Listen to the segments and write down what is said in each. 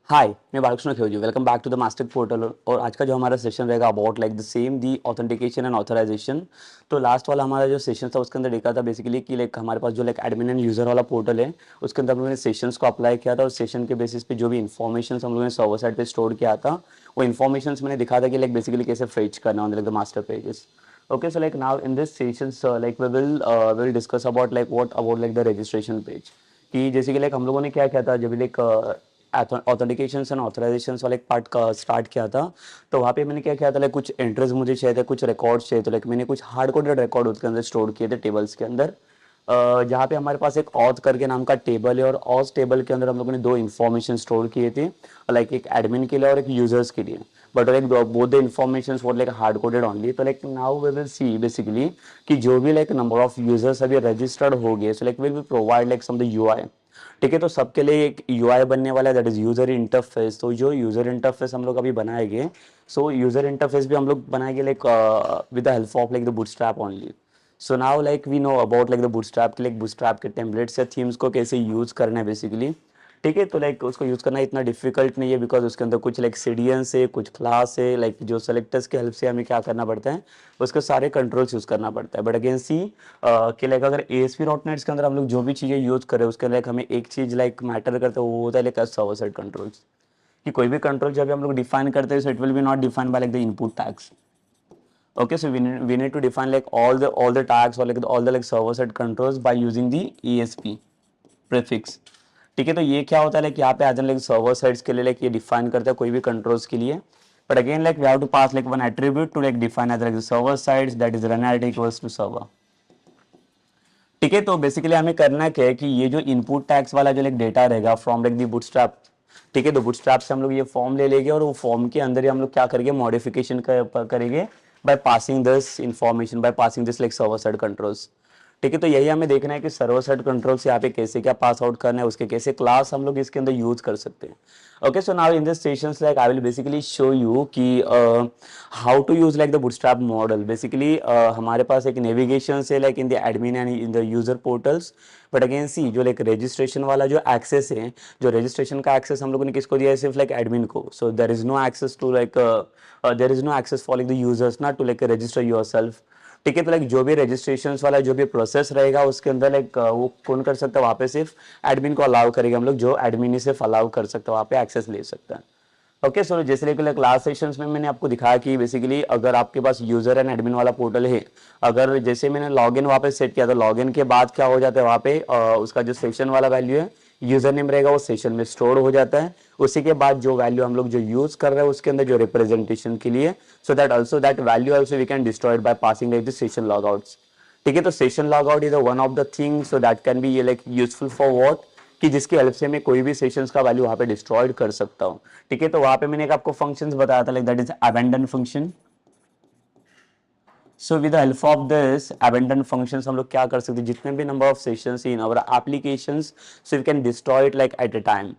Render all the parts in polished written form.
हाय, मैं Balkrishna Khevji. Welcome back to the master portal. और आज का जो हमारा सेशन रहेगा about like the same the authentication and authorisation. तो लास्ट वाला हमारा जो सेशन था उसके अंदर देखा था बेसिकली कि लाइक हमारे पास जो लाइक एडमिन एंड यूजर वाला पोर्टल है उसके अंदर हम लोगों ने सेशंस को अप्लाई किया था और सेशन के बेसिस पे जो भी इन्फॉर्मेशन हम लोगों ने सर्वर साइड पे स्टोर किया था वो इन्फॉर्मेशन मैंने दिखा था कि लाइक बेसिकली कैसे फेच करना on like the master pages. Okay, so like now in this sessions like we will discuss about like what about like the registration page कि जैसे कि लाइक हम लोगों ने क्या किया था जब लाइक ऑथेंटिकेशन एंड ऑथराइजेशन वाला एक पार्ट का स्टार्ट किया था। तो वहाँ पे मैंने क्या किया था लाइक कुछ एंट्रीज मुझे चाहिए थे, कुछ रिकॉर्ड्स चाहिए थे। लाइक मैंने कुछ हार्ड कोडेड रिकॉर्ड उसके अंदर स्टोर किए थे टेबल्स के अंदर, जहाँ पे हमारे पास एक ऑथ करके नाम का टेबल है और ऑथ टेबल के अंदर हम लोगों ने दो इन्फॉर्मेशन स्टोर किए थे, लाइक एक एडमिन के लिए और एक यूजर्स के लिए। But like both the information for like hard coded only. तो like now we will see basically कि जो भी लाइक नंबर ऑफ यूजर्स अभी रजिस्टर्ड हो गए, so like will be provide like some the UI. ठीक है, तो सबके लिए एक यूआई बनने वाला है, दैट इज यूजर इंटरफेस। तो जो यूजर इंटरफेस हम लोग अभी बनाएंगे, सो यूजर इंटरफेस भी हम लोग बनाएंगे like with the help of like the Bootstrap only. So now like we know about like the Bootstrap के लाइक बूटस्ट्रैप के टेम्पलेट्स या थीम्स को कैसे यूज करना है बेसिकली। ठीक है, तो लाइक उसको यूज करना इतना डिफिकल्ट नहीं है बिकॉज उसके अंदर कुछ लाइक सीडियंस है, कुछ क्लास है, लाइक जो सेलेक्टर्स की हेल्प से हमें क्या करना पड़ता है उसके सारे कंट्रोल्स यूज करना पड़ता है। बट अगेन सी कि लाइक अगर एएसपी डॉट नेट्स के अंदर हम लोग जो भी चीज़ें यूज करें उसके लाइक हमें एक चीज़ लाइक मैटर करता है, वो होता है लाइक सर्वर साइड कंट्रोल्स। कि कोई भी कंट्रोल जब हम लोग डिफाइन करते हैं so it will be not defined by like the input tags. Okay, so we need to define like all the tags or like all the like server side controls by using the ESP prefix। ठीक है, तो ये क्या होता है like यहाँ पे आज लाइक सर्वर साइड्स के लिए लाइक ये डिफाइन करता है कोई भी कंट्रोल्स के लिए। But again like we have to pass like one attribute to like define as like server sides, that is run at equals to server. ठीक है, तो बेसिकली हमें करना क्या है कि ये जो इनपुट टैग्स वाला जो लाइक डेटा रहेगा फ्रॉम लाइक दी बूटस्ट्रैप। ठीक है, तो बूटस्ट्रैप से हम लोग ये फॉर्म ले लेंगे और वो फॉर्म के अंदर ही हम लोग क्या करेंगे, मॉडिफिकेशन करेंगे by passing this information, by passing this like server side controls. ठीक है, तो यही हमें देखना है कि सर्वर साइड कंट्रोल्स यहाँ पे कैसे क्या पास आउट करना है, उसके कैसे क्लास हम लोग इसके अंदर यूज कर सकते हैं। Okay, so now in this sessions like I will basically show you कि how to use like the Bootstrap model. Basically हमारे पास एक नेविगेशन है like in the admin and in the user portals. But again see जो like registration वाला जो access है, जो रजिस्ट्रेशन का एक्सेस हम लोगों ने किसको दिया है, सिर्फ लाइक एडमिन को। So there is no access to like there is no access for like the users ना टू लाइक रजिस्टर योरसेल्फ। ठीक है, तो लाइक जो भी रजिस्ट्रेशन वाला जो भी प्रोसेस रहेगा उसके अंदर लाइक वो कौन कर सकता है, वहाँ पे सिर्फ एडमिन को अलाउ करेगा हम लोग, जो एडमिन ही सिर्फ अलाउ कर सकता है, वहाँ पे एक्सेस ले सकता है। ओके, सो जैसे लाइक क्लास सेशंस में मैंने आपको दिखाया कि बेसिकली अगर आपके पास यूजर एंड एडमिन वाला पोर्टल है, अगर जैसे मैंने लॉगिन वहाँ पे सेट किया था, लॉगिन के बाद क्या हो जाता है वहाँ पे उसका जो सेशन वाला वैल्यू है, यूजर नेम रहेगा वो सेशन में स्टोर हो जाता है। उसी के बाद जो वैल्यू हम लोग जो यूज कर रहे हैं उसके अंदर जो रिप्रेजेंटेशन के लिए, so that also that value also we can destroy it by passing like the session logouts. ठीक है, तो session logout is one of the thing so that can be like useful for what, कि जिसकी help से मैं कोई भी sessions का वैल्यू वहाँ पे डिस्ट्रॉयड कर सकता हूँ। ठीक है, तो वहाँ पे मैंने एक आपको फंक्शंस बताया था like that is abandon function. So with the help of this abandon functions हम लोग क्या कर सकते हैं, जितने भी number of sessions in our applications, so we can destroy it like at a time.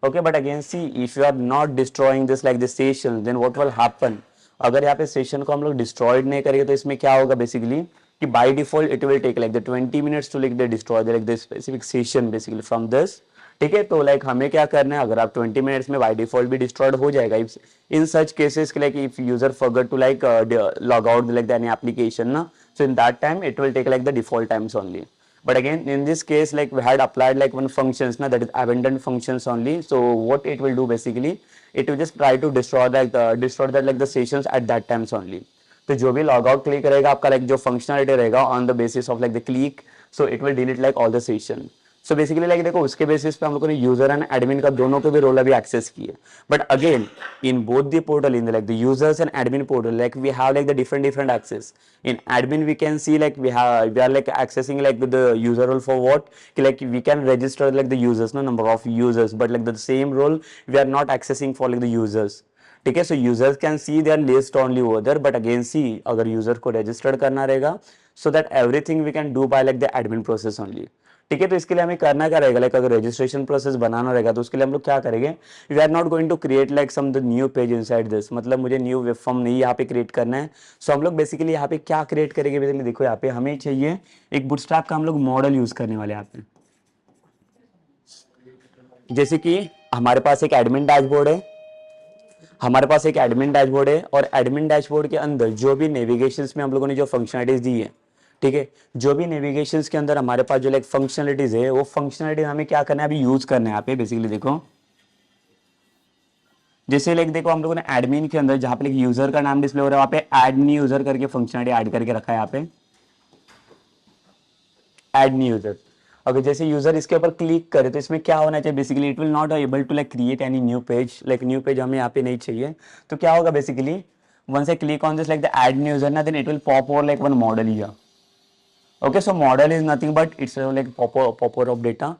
Okay, but again see if you are not destroying this like the session then what will happen। अगर यहाँ पे session को हम लोग destroyed नहीं करेंगे तो इसमें क्या होगा बेसिकली कि by default it will take like the 20 minutes to like the destroy the like the specific session basically from this. ठीक है, तो लाइक हमें क्या करना है, अगर आप 20 मिनट्स में बाय डिफॉल्ट भी डिस्ट्रॉयड हो जाएगा in such cases like if user forget to like log out like the any application ना, so in that time it will take like the default times only। But again in this case like we had applied like one functions na, that is abandoned functions only। So what it will do basically, it will just try to destroy that like the sessions at that times only। तो जो भी log out click रहेगा आपका like जो functionality रहेगा on the basis of like the click, so it will delete like all the session. So basically like देखो उसके basis पे हम लोगों ने यूजर एंड एडमिन का दोनों के भी रोल अभी एक्सेस किए। But again in both the portal, in the, like the users and admin portal, like we have like the different access। In admin we can see like we are like accessing like the user role for what, like we can register like the users, no number of users, but like the same role we are not accessing for like the users। ठीक है, so users can see their list only over there, but again see अगर user को registered करना रहेगा so that everything we can do by like the admin process only. ठीक है, तो इसके लिए हमें करना क्या रहेगा, लाइक अगर रजिस्ट्रेशन प्रोसेस बनाना रहेगा तो उसके लिए हम लोग क्या करेंगे, we are not going to create like some the new page inside this, मतलब मुझे न्यू वेब फॉर्म नहीं यहाँ पे क्रिएट करना है। सो हम लोग बेसिकली यहाँ पे क्या क्रिएट करेंगे, बेसिकली देखो यहाँ पे हमें चाहिए एक बूटस्ट्रैप का हम लोग मॉडल यूज करने वाले यहाँ पे। जैसे कि हमारे पास एक एडमिन डैशबोर्ड है, हमारे पास एक एडमिन डैशबोर्ड है, और एडमिन डैशबोर्ड के अंदर जो भी नेविगेशंस में हम लोगों ने जो फंक्शनलिटीज दी है, ठीक है, जो भी नेविगेशंस के अंदर हमारे पास जो लाइक फंक्शनलिटीज है, वो फंक्शनलिटीज हमें क्या करना है, अभी यूज करना है यहाँ पे बेसिकली। देखो जैसे लाइक देखो हम लोगों ने एडमिन के अंदर जहाँ पे लाइक यूजर का नाम डिस्प्ले हो रहा है, वहाँ पे ऐड न्यू यूजर करके फंक्शनलिटी ऐड करके रखा है यहाँ पे, ऐड न्यू यूजर। अगर जैसे यूजर इसके ऊपर क्लिक करे तो इसमें क्या होना चाहिए basically, it will not able to like create any new page, like new page हमें यहाँ पे नहीं चाहिए। तो क्या होगा basically, once I click on this like the add new user, then it will pop over like one model here. Okay, so model is nothing but it's like popper of data.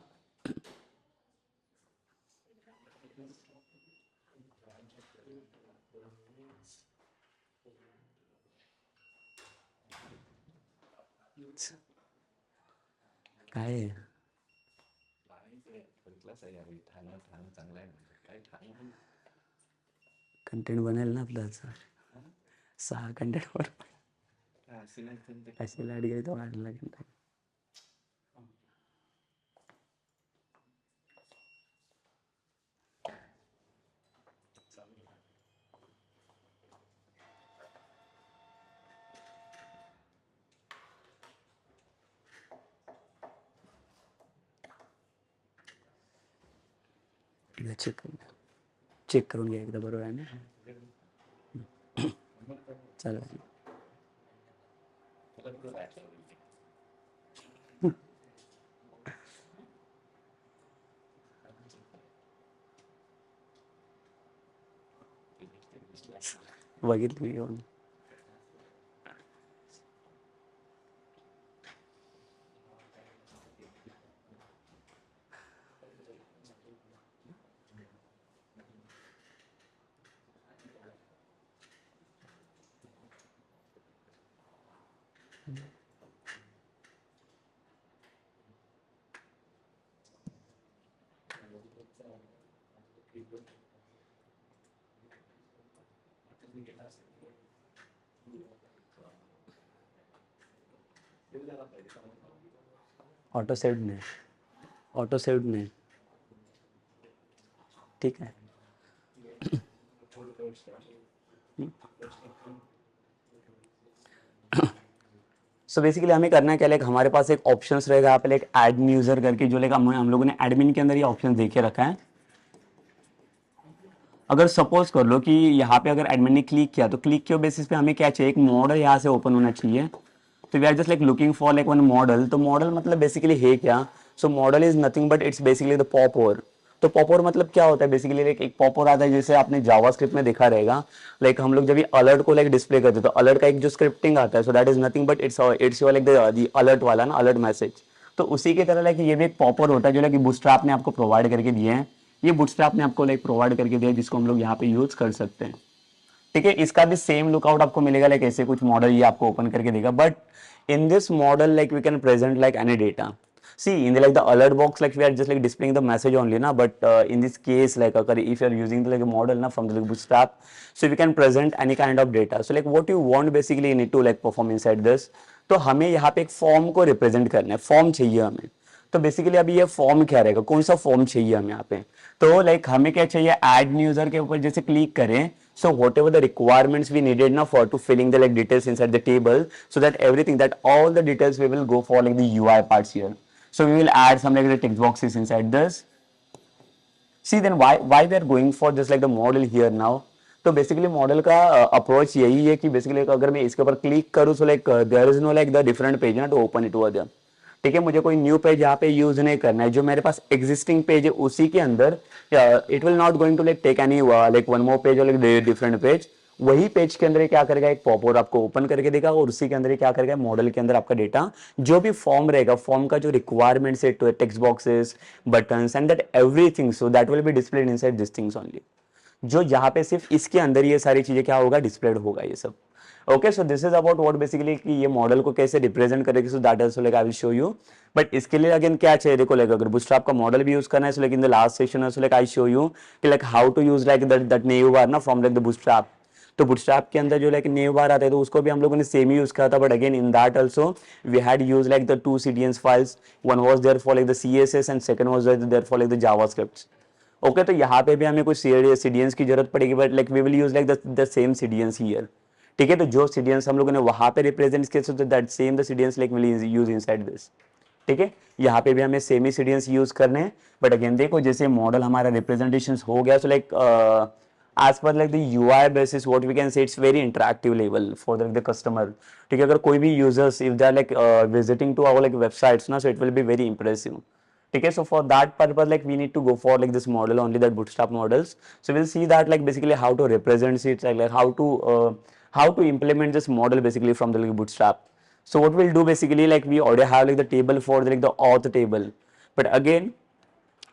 काय आहे? Content बनेल ना आपलं असं 6 कंटेंटवर अशी light गेली तर वाढला कंटेंट. चेक करून घ्या एकदा, बरोबर आहे ना. चालेल. बघितलं मी घेऊन. ऑटो सेव्ड नाही, ऑटो सेव्ड नाही, ठीक आहे. सो बेसिकली हमें करना है क्या, लाइक हमारे पास एक ऑप्शंस रहेगा यहाँ पे लाइक ऐड न्यू यूजर करके, जो लाइक हम लोगों ने एडमिन के अंदर ये ऑप्शन देके रखा है. अगर सपोज कर लो कि यहाँ पे अगर एडमिन ने क्लिक किया, तो क्लिक के बेसिस पे हमें क्या चाहिए, एक मॉडल यहाँ से ओपन होना चाहिए. तो we are just like looking for like one model. तो मॉडल मतलब बेसिकली है क्या, so model is nothing but it's basically the popper. तो पॉपर मतलब क्या होता है बेसिकली, लाइक एक पॉपर आता है जैसे आपने जावास्क्रिप्ट में देखा रहेगा, लाइक हम लोग जब ये अलर्ट को लाइक डिस्प्ले करते हैं तो अलर्ट का एक जो स्क्रिप्टिंग आता है, so that is nothing but it's your like the alert वाला ना, अलर्ट मैसेज. तो उसी की तरह लाइक ये भी एक पॉपर होता है जो लाइक बूटस्ट्रैप ने आपको प्रोवाइड करके दिए हैं. ये बूटस्ट्रैप ने आपको लाइक प्रोवाइड करके दिया है, जिसको हम लोग यहाँ पे यूज कर सकते हैं. ठीक है, इसका भी सेम लुकआउट आपको मिलेगा, लाइक ऐसे कुछ मॉडल ये आपको ओपन करके देगा. But in this model like we can present like any data. See in the like the alert box, like we are just like displaying the message only na, but in this case like if you are using the like a model na from the like, bootstrap, so we can present any kind of data. So like what you want basically you need to like perform inside this. तो हमें यहाँ पे एक form को represent करना है, form चाहिए हमें. तो बेसिकली अभी ये फॉर्म क्या रहेगा, कौन सा फॉर्म चाहिए हमें यहाँ पे. तो लाइक हमें क्या चाहिए, ऐड न्यू यूजर के ऊपर जैसे क्लिक करें, so whatever the requirements we needed now for to filling the like details inside the table, so that everything that all the details we will go for like the UI parts here. So we will add some like the text boxes inside this. See then why we are going for just like the model here now. तो basically model का approach यही है कि basically अगर मैं इसके ऊपर click करूँ so like there is no like the different page ना to open it over there. ठीक है, मुझे कोई न्यू पेज यहाँ पे यूज नहीं करना है. जो मेरे पास एग्जिस्टिंग पेज है उसी के अंदर it will not going to like take any like one more page और लाइक डिफरेंट पेज. वही पेज के अंदर क्या करेगा, एक पॉपअप आपको ओपन करके देगा, और उसी के अंदर क्या करेगा, मॉडल के अंदर आपका डेटा जो भी फॉर्म रहेगा, फॉर्म का जो रिक्वायरमेंट्स है, text boxes, buttons and that everything, so that will be displayed inside this things only. जो यहाँ पे सिर्फ इसके अंदर ये सारी चीजें क्या होगा, डिस्प्लेड होगा ये सब. Okay, so this is about what basically कि ये मॉडल को कैसे रिप्रेजेंट करेगी. सो that also like I will show you. But इसके लिए अगेन क्या चाहिए, देखो लाइक अगर बूटस्ट्रैप का मॉडल भी यूज करना है, so like in the last session also like I show you कि like how to use like that nav bar ना फ्रॉम लाइक द बूटस्ट्रैप. तो बूटस्ट्रैप के अंदर जो लाइक नेव बार आता है तो उसको भी हम लोगों ने सेम ही यूज किया था. But again in that also we had use like the 2 CDNs files. One was there for like the CSS and second was there for like the JavaScript. Okay, तो यहाँ पे भी हमें कुछ सीडियंस की जरूरत पड़ेगी, but like we will use like the same CDNs here. ठीक है, तो जो सीडियंस हम लोगों ने वहां पे रिप्रेजेंट किए, so that same the CDNs like will use inside this. ठीक है, यहाँ पे भी हमें सेम ही सीडियंस यूज करने हैं, बट अगेन देखो जैसे मॉडल हमारा रिप्रेजेंटेशन हो गया, so like as per like the UI basis, what we can say, it's very interactive level for the customer. ठीक है, अगर कोई भी users if they are like visiting to our like websites ना, so it will be very impressive. ठीक है, so for that purpose like we need to go for like this model only, that bootstrap models. So we'll see that like basically how to represent it, like how to implement this model basically from the like, bootstrap. So what we'll do basically, like we already have like the table for the, like the auth table, but again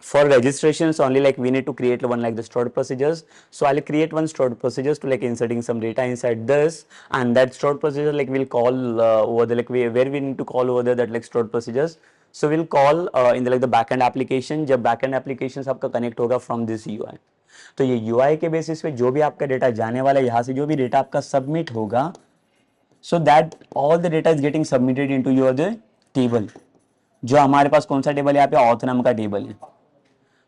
for registrations only, like we need to create one like the stored procedures. So I'll create one stored procedures to like inserting some data inside this, and that stored procedure like we'll call over the like where we need to call over there that like stored procedures. So we'll call in the like the backend application, जब backend applications आपका connect होगा from this UI. तो ये UI के basis पे जो भी आपका डेटा जाने वाला है, यहाँ से जो भी डेटा आपका सबमिट होगा, so that all the data is getting submitted into your the table. जो हमारे पास कौन सा टेबल है, यहाँ पे ऑथ नाम का टेबल है।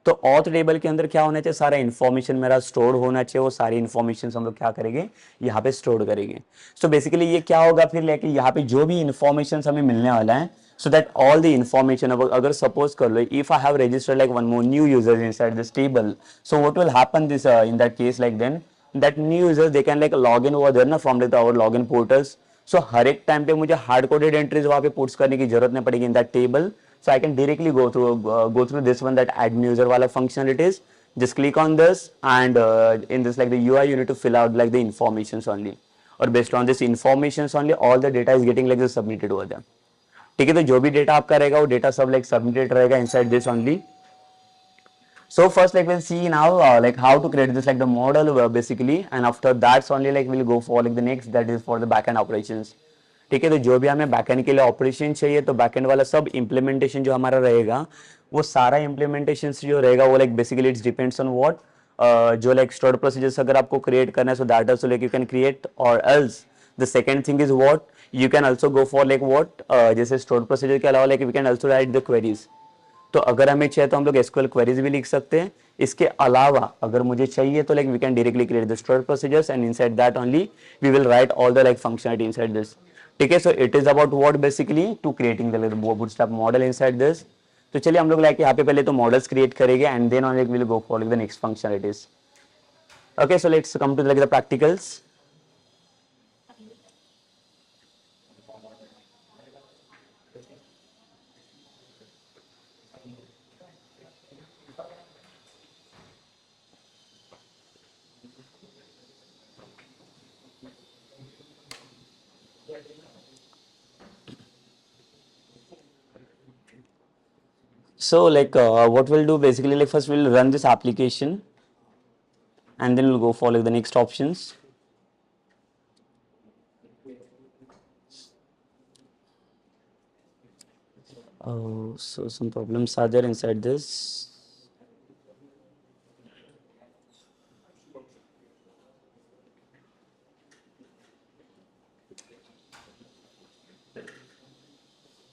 तो ऑथ टेबल के अंदर क्या होना चाहिए, सारा इन्फॉर्मेशन मेरा स्टोर होना चाहिए, वो सारी इन्फॉर्मेशन हम लोग क्या करेंगे, यहाँ पे स्टोर करेंगे। सो बेसिकली ये क्या होगा फिर, लेके यहाँ पे जो भी इन्फॉर्मेशन हमें मिलने वाला है, so that all the information, अगर सपोज कर लो if I have registered like one more new user inside this table, so what will happen this in that case, like then that new users they can like log in over there ना from like our log in portals. So हर एक time पे मुझे hard coded entries वहां पे puts करने की जरूरत नहीं पड़ेगी in that table. So I can directly go through this one, that add new user wala functionalities. Just click on this, and in this like the UI you need to fill out like the informations only, or based on this informations only all the data is getting like this submitted over there. ठीक है, तो जो भी data आपका रहेगा वो data सब like submitted रहेगा inside this only. So first like we'll see now like how to create this like the model basically, and after that only like we'll go for like the next, that is for the backend operations. ठीक है, तो जो भी हमें backend के लिए operation चाहिए, तो बैकएंड वाला सब इंप्लीमेंटेशन जो हमारा रहेगा, वो सारा इंप्लीमेंटेशन जो रहेगा वो like basically it's depends on what, जो लाइक स्टोर्ड प्रोसीजर्स अगर आपको क्रिएट करना है, so that also like you can create, और else the second thing is what, you can also go for like what, जैसे स्टोर्ड प्रोसीजर के अलावा like we can also write the queries. तो अगर हमें चाहिए तो हम लोग एसक्यूएल क्वेरीज भी लिख सकते हैं. इसके अलावा अगर मुझे चाहिए तो like we can directly create the stored procedures, and inside that only we will write all the like functionality inside this. ठीक है, so it is about what basically to creating the Bootstrap model inside this. तो चलिए हम लोग like यहाँ पे पहले तो मॉडल्स क्रिएट करेंगे, and then on will go for the next functionalities. Okay, so let's come to like the practicals. So like what we'll do basically, like first we'll run this application, and then we'll go for like the next options. Oh, so some problems are there inside this.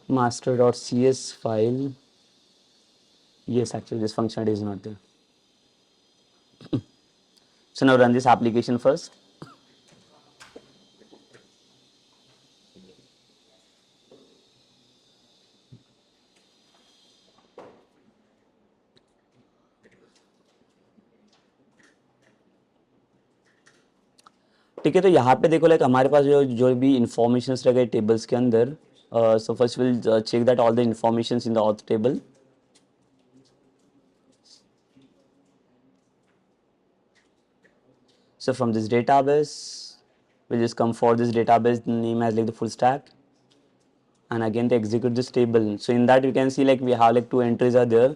Master.cs file. Yes, actually this functionality is not there. So now run this application first. ठीक है, तो यहाँ पे देखो like हमारे पास जो भी information रह गए टेबल्स के अंदर. So first will check that all the information in the auth table. So from this database, we'll just come for this database name as like the full stack, and again to execute this table. So in that you can see like we have like two entries are there.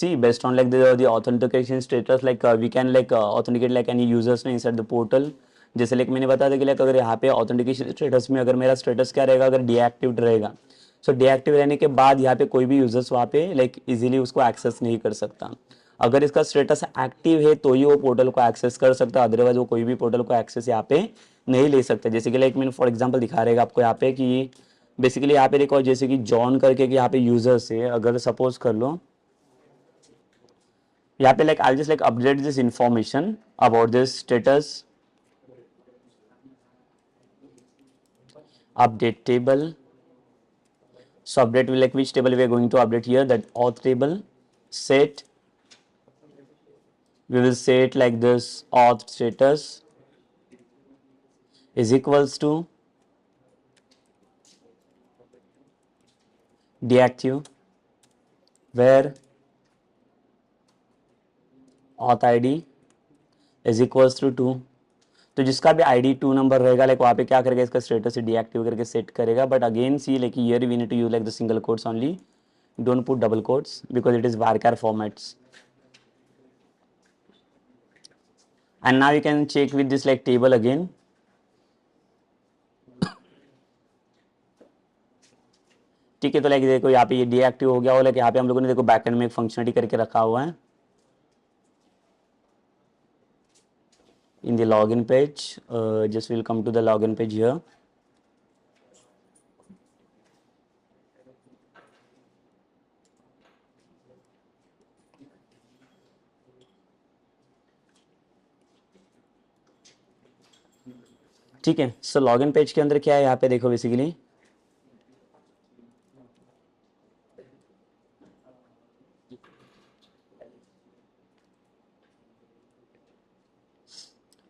See, based on like the authentication status, like we can like authenticate like any users inside the portal. जैसे like मैंने बताया था कि like अगर यहाँ पे authentication status में अगर मेरा स्टेटस क्या रहेगा, अगर डीएक्टिव रहेगा, सो डीएक्टिव रहने के बाद यहाँ पे कोई भी यूजर्स वहाँ पे लाइक इजीली उसको एक्सेस नहीं कर सकता. अगर इसका स्टेटस एक्टिव है तो ही वो पोर्टल को एक्सेस कर सकता है, अदरवाइज वो कोई भी पोर्टल को एक्सेस यहाँ पे नहीं ले सकता. जैसे कि लाइक मैंने फॉर एग्जांपल दिखा रहेगा आपको यहाँ पे कि बेसिकली यहाँ पे देखो जैसे कि जॉन करके कि यहाँ पे यूजर्स है, अगर सपोज कर लो यहाँ पे like I'll just like update this information about this status update table. So update will like which table we are going to update here, that auth table. Set, we will set like this auth status is equals to deactive, where auth id is equals to 2. तो जिसका भी ID 2 number रहेगा like वहाँ पे क्या करेगा, इसका status deactive करके सेट करेगा. But again see like here we need to use like the single quotes only, don't put double quotes because it is varchar formats. And now you can check with this like table again. ठीक है, तो like देखो यहाँ पे ये deactive हो गया, और लाइक यहाँ पे हम लोगों ने देखो बैकएंड में एक फंक्शनलिटी करके रखा हुआ है in the login page. Just will come to the login page here. ठीक है, सो लॉगिन पेज के अंदर क्या है यहाँ पे देखो बेसिकली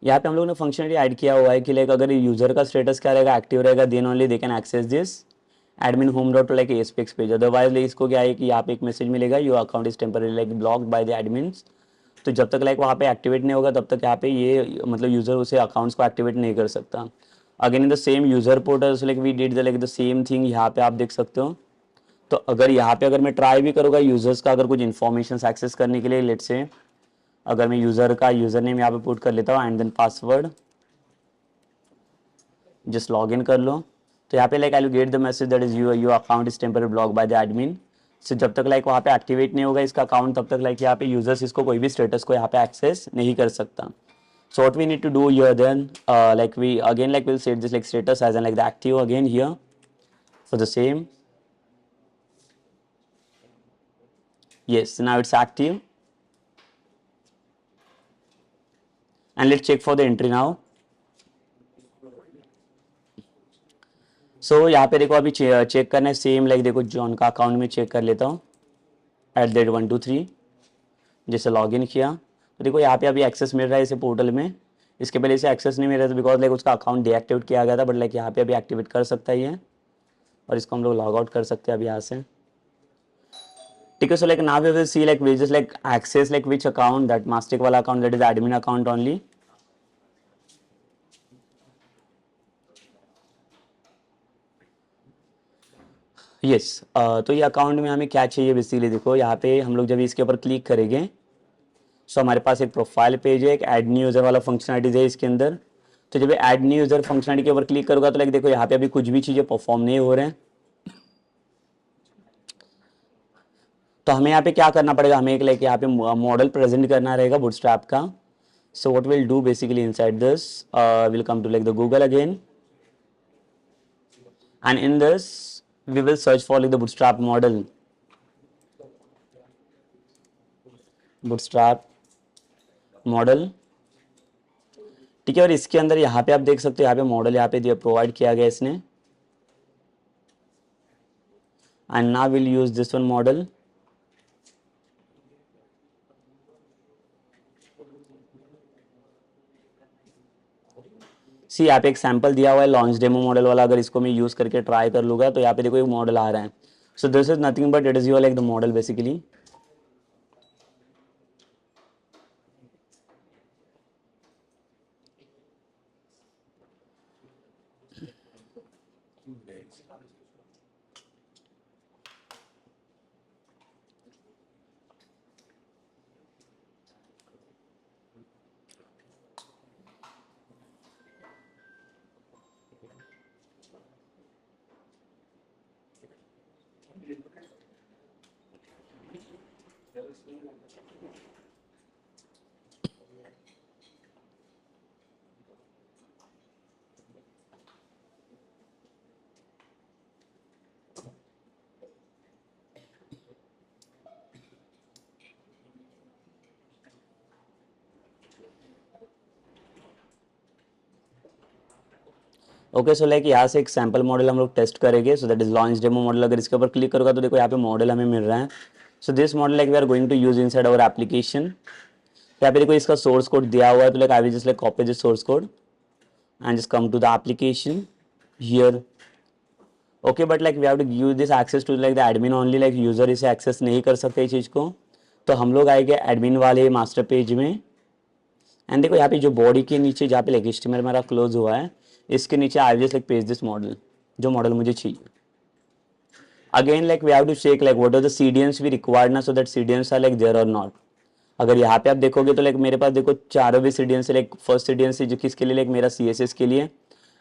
यहाँ पे हम लोग ने फंक्शनलिटी ऐड किया हुआ है कि लाइक अगर यूजर का स्टेटस क्या रहेगा, एक्टिव रहेगा, then only they can access this admin home dot like aspx page. Otherwise इसको क्या है कि यहाँ पे एक मैसेज मिलेगा, your account is temporary like blocked by the admins. तो जब तक लाइक वहाँ पे एक्टिवेट नहीं होगा तब तक यहाँ पे ये मतलब यूजर उसे अकाउंट्स को एक्टिवेट नहीं कर सकता. Again in the same user portal like we did the like the same thing. यहाँ पे आप देख सकते हो. तो अगर यहाँ पे अगर मैं ट्राई भी करूँगा यूजर्स का अगर कुछ इन्फॉर्मेशन एक्सेस करने के लिए, लेट्स से अगर मैं यूजर का यूजर नेम यहाँ पे पुट कर लेता हूँ and then password, just log in कर लो. तो यहाँ पे like I will get the message that is your account is temporary block by the admin. So जब तक लाइक वहाँ पे एक्टिवेट नहीं होगा इसका अकाउंट, तब तक लाइक यहाँ पे यूजर्स इसको कोई भी स्टेटस को यहाँ पे एक्सेस नहीं कर सकता. So what we need to do here then, like we again like we'll set this like status as and like the active again here for the same. Yes, now it's active. And let's check for the entry now. So यहाँ पे देखो अभी check करना है same like देखो John का account में check कर लेता हूँ @123. जैसे लॉगिन किया तो देखो यहाँ पे अभी एक्सेस मिल रहा है इसे पोर्टल में. इसके पहले इसे एक्सेस नहीं मिल रहा था बिकॉज लाइक उसका अकाउंट डीएक्टिवेट किया गया था. बट लाइक यहाँ पे अभी एक्टिवेट कर सकता है ये, और इसको हम लोग लॉग आउट कर सकते हैं अभी यहाँ से. ठीक है, so like now we will see like we just like access like which account, that मास्टिक वाला account, that is admin account only. Yes, तो ये अकाउंट में हमें क्या चाहिए बेसिकली देखो यहाँ पे हम लोग जब इसके ऊपर क्लिक करेंगे सो हमारे पास एक प्रोफाइल पेज है, एक ऐड न्यू यूजर वाला फंक्शनलिटीज है इसके अंदर. तो जब ऐड न्यू यूजर फंक्शनलिटी के ऊपर क्लिक करूंगा तो लाइक देखो यहाँ पे अभी कुछ भी चीजें परफॉर्म नहीं हो रहे हैं. तो हमें यहाँ पे क्या करना पड़ेगा, हमें एक लाइक यहाँ पे मॉडल प्रेजेंट करना रहेगा बूटस्ट्रैप का. So what will do basically inside this, will come to like the Google again, and in this we will search for like the bootstrap model, bootstrap model. ठीक है, और इसके अंदर यहाँ पे आप देख सकते हो यहाँ पे मॉडल यहाँ पे दिया प्रोवाइड किया गया इसने. And now will use this one model. See यहाँ पे एक सैंपल दिया हुआ है लॉन्च डेमो मॉडल वाला. अगर इसको मैं यूज करके ट्राई कर लूंगा तो यहाँ पे देखो एक मॉडल आ रहा है. So this is nothing but it is your like the model basically. Okay, so like यहाँ से एक सैम्पल मॉडल हम लोग टेस्ट करेंगे, सो that is launch demo model. अगर इसके ऊपर क्लिक करोगे तो देखो यहाँ पे मॉडल हमें मिल रहा है। So this model like we are going to use inside our application. यहाँ पे देखो इसका सोर्स कोड दिया हुआ है, तो like I will just like copy this source code and just come to the application here. Okay, but like we have to give this access to like the admin only, like user इसे access नहीं कर सकते इस चीज़ को। तो हम लोग आएंगे admin वाले मास्टर पेज में, एंड देखो यहाँ पे जो बॉडी के नीचे जहाँ पे लाइक HTML मेरा क्लोज हुआ है, इसके नीचे I just like page this model, जो मॉडल मुझे चाहिए। Again like we have to check like what are the CDNs we required ना, so that CDNs are like there और नॉट। अगर यहाँ पे आप देखोगे तो लाइक मेरे पास देखो चारों भी CDNs है। लाइक फर्स्ट CDN है जो किसके लिए, लाइक मेरा CSS के लिए,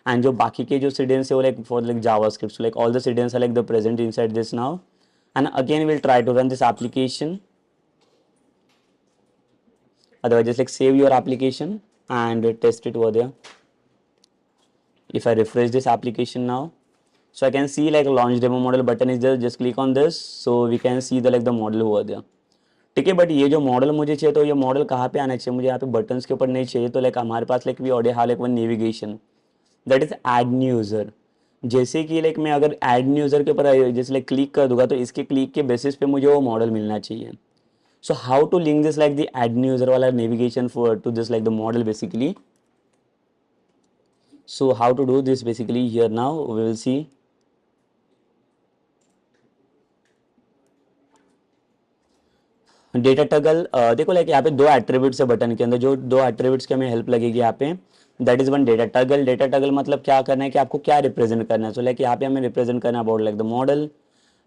एंड जो बाकी के जो CDNs है वो like for like JavaScript. Like all the CDNs are like the present inside this now, and again will try to run this application. otherwise just like save your application and test it over there. If I refresh this application now, so I can see like launch demo model button is there, just click on this, so we can see the like the model over there। ठीक है, but ये जो model मुझे चाहिए तो ये model कहाँ पे आना चाहिए, मुझे यहाँ पे बटन्स के ऊपर नहीं चाहिए। तो लाइक हमारे पास like we already have like one navigation, that is add new user. जैसे कि लाइक मैं अगर ऐड न्यू यूजर के ऊपर जैसे लाइक क्लिक कर दूंगा तो इसके क्लिक के बेसिस पे मुझे वो मॉडल मिलना चाहिए। So how to link this like the add new user wala navigation for to this like the model basically. So how to do this basically here now we will see। Data toggle देखो like यहाँ पे दो attributes है button के अंदर, जो दो attributes की हमें हेल्प लगेगी यहाँ पे, that is one data toggle. Data toggle मतलब क्या करना है कि आपको क्या रिप्रेजेंट करना है। सो लाइक यहाँ पे हमें रिप्रेजेंट करना है about like the model,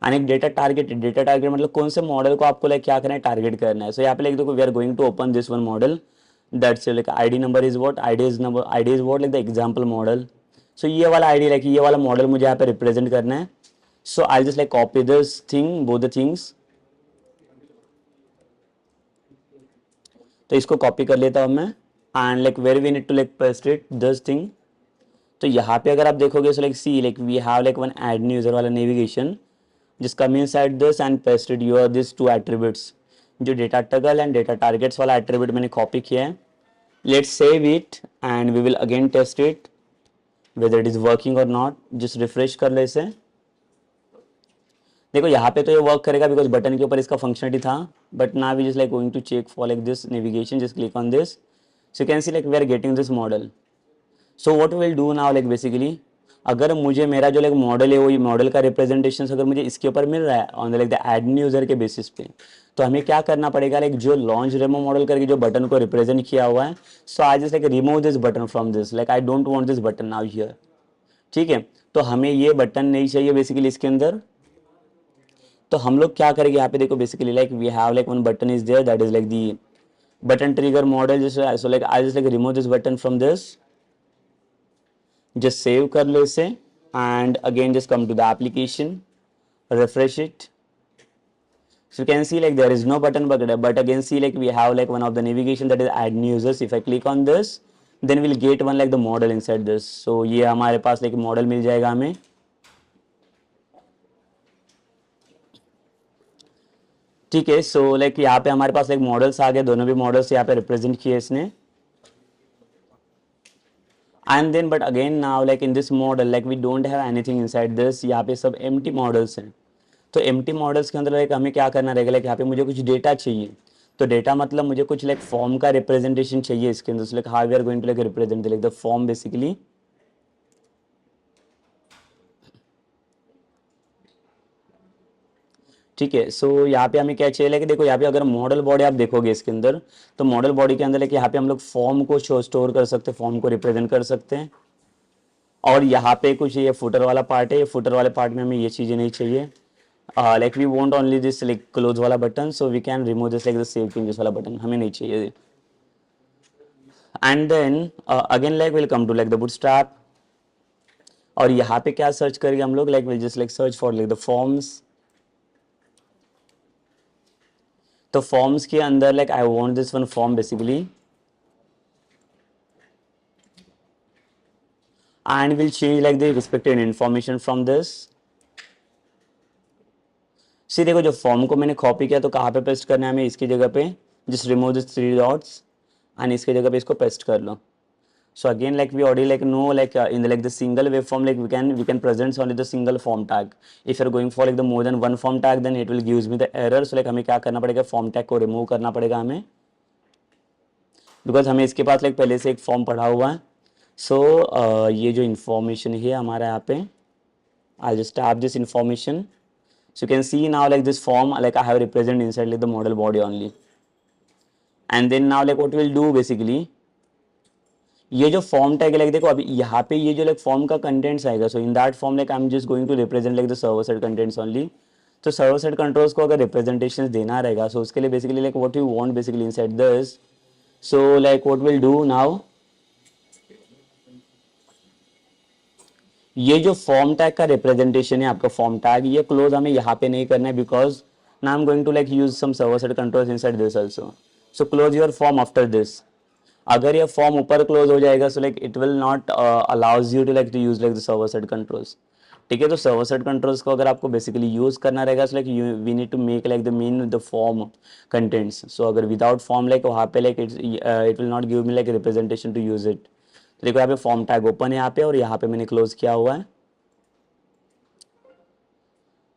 and एक डेटा टारगेट। डेटा टारगेट मतलब कौन से मॉडल को आपको लाइक क्या करना है, टारगेट करना है। सो यहाँ पे लाइक देखो we are going to open this one model, that's like ID number is what, ID is what like the example model. So ये वाला आईडी लाइक ये वाला मॉडल मुझे यहाँ पे रिप्रेजेंट करना है। So I just like copy this thing, both the things. तो इसको कॉपी कर लेता हूँ मैं, and like where we need to like paste it this thing. तो यहाँ पे अगर आप देखोगे so like see like we have like one add new user वाला navigation, just come inside this and paste it your these two attributes। जो data toggle and data targets वाला attribute मैंने कॉपी किया है। Let's save it and we will again test it whether it is working और not. Just refresh कर ले इसे। देखो यहाँ पे तो ये वर्क करेगा बिकॉज बटन के ऊपर इसका फंक्शनलिटी था, but now we just like going to check for like this navigation. Just click on this, so you can see like we are getting this model. So what will do now like basically, अगर मुझे मेरा जो like model है वो model का representation अगर मुझे इसके ऊपर मिल रहा है on like the add new user के बेसिस पे, तो हमें क्या करना पड़ेगा, लाइक जो लॉन्च डेमो मॉडल करके जो बटन को रिप्रेजेंट किया हुआ है, so I just like remove this button from this, like I don't want this button now here. ठीक है, तो हमें ये बटन नहीं चाहिए बेसिकली इसके अंदर। तो हम लोग क्या करेंगे यहाँ पे देखो basically like we have like one button is there, that is like the button trigger model. जैसे so like I just like remove this button from this, just save कर लो इसे, and again just come to the application, refresh it, so you can see like there is no button, but again see like we have like one of the navigation that is add new users। if I click on this then we'll get one like the model inside this। so ये हमारे पास like model मिल जाएगा हमें। ठीक है, so like यहाँ पे हमारे पास like models आ गए, दोनों भी मॉडल्स यहाँ पे रिप्रेजेंट किए इसने। and then but again now like in this model like we don't have anything inside this, यहाँ पे सब empty models हैं। तो empty models के अंदर like हमें क्या करना रहेगा, like यहाँ पे मुझे कुछ डेटा चाहिए। तो डेटा मतलब मुझे कुछ like फॉर्म का रिप्रेजेंटेशन चाहिए इसके अंदर। so like how we are going to like represent like the form basically। ठीक है, सो यहाँ पे हमें क्या चाहिए, like देखो यहाँ पे अगर मॉडल बॉडी आप देखोगे इसके अंदर, तो मॉडल बॉडी के अंदर like यहाँ पे हम लोग फॉर्म को स्टोर कर सकते हैं, फॉर्म को रिप्रेजेंट कर सकते हैं। और यहाँ पे कुछ ये फुटर वाला पार्ट है, ये फुटर वाले पार्ट में हमें ये चीज़ें नहीं चाहिए। Like we want only this like close वाला button, so we can remove this like the save changes वाला बटन, हमें नहीं चाहिए। And then again like will come to like the Bootstrap, और यहाँ पे क्या सर्च करेंगे हम लोग, like will just like search for like the forms. तो फॉर्म्स के अंदर like I want this one form basically, and we'll change like the respected information from this। सी देखो जो फॉर्म को मैंने कॉपी किया तो कहाँ पे पेस्ट करना है हमें, इसकी जगह पे just remove this 3 dots and इसकी जगह पे इसको पेस्ट कर लो। So again, like we already like know like in the like the single waveform, like we can present only the single form tag. If you're going for like the more than one form tag, then it will gives me the error. So like हमें क्या करना पड़ेगा, form tag को remove करना पड़ेगा हमें, because हमें इसके पास लाइक पहले से एक फॉर्म पढ़ा हुआ है. सो ये जो इन्फॉर्मेशन है हमारा यहाँ पे, I just tap this information. So you can see now like this form like I have represented inside like the model body only. And then now like what we'll do basically, ये जो form tag है like देखो अभी यहाँ पे ये जो like form का कंटेंट्स आएगा. So in that form like I am just going to represent like the server side contents only. तो सर्वर साइड कंट्रोल्स को अगर रिप्रेजेंटेशन देना रहेगा, सो उसके लिए basically like what you want basically inside this. So like what will do now, ये जो form tag का रिप्रेजेंटेशन है आपका फॉर्म टैग, ये क्लोज हमें यहाँ पे नहीं करना है, because now I am going to like use some server side controls inside this also. So close your form after this. अगर ये फॉर्म ऊपर क्लोज हो जाएगा, so like it will not allows you to like to use like the server side controls. ठीक है, तो server side controls को अगर आपको बेसिकली यूज करना रहेगा, so like we need to make like the mean the form contents. So अगर without form like वहाँ पे like it will not give me like representation to use it. तो देखो यहाँ पे फॉर्म टैग ओपन है यहाँ पे, और यहाँ पे मैंने क्लोज किया हुआ है.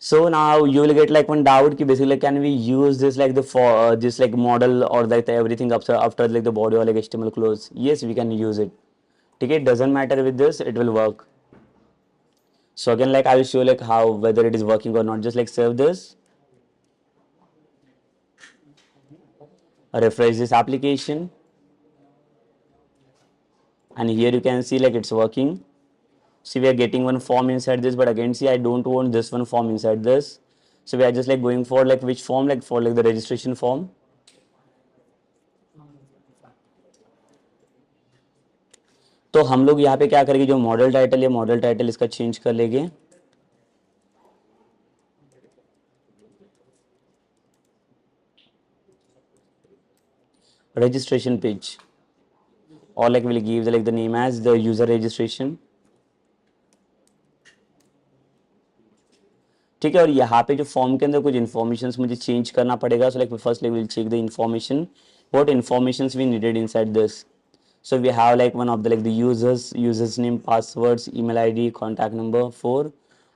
So now you will get like one doubt कि basically can we use this like the for this like model or like the everything after like the body or like HTML close. Yes, we can use it. ठीक है, it doesn't matter with this, it will work. So again like I will show like how whether it is working or not. Just like save this, refresh this application, and here you can see like it's working. See, we are getting one form inside this, but again see I don't want this one form inside this. So we are just like going for like which form, like for like the registration form. तो हम लोग यहाँ पे क्या करेंगे, जो model title है model title इसका चेंज कर लेंगे. registration page, or like we'll give like the name as the user registration. ठीक है, और यहाँ पे जो फॉर्म के अंदर कुछ इन्फॉर्मेशन मुझे चेंज करना पड़ेगा. So like first will check the information, what informations we needed inside this. So we have like one of the like the users name, passwords, email id, contact number 4,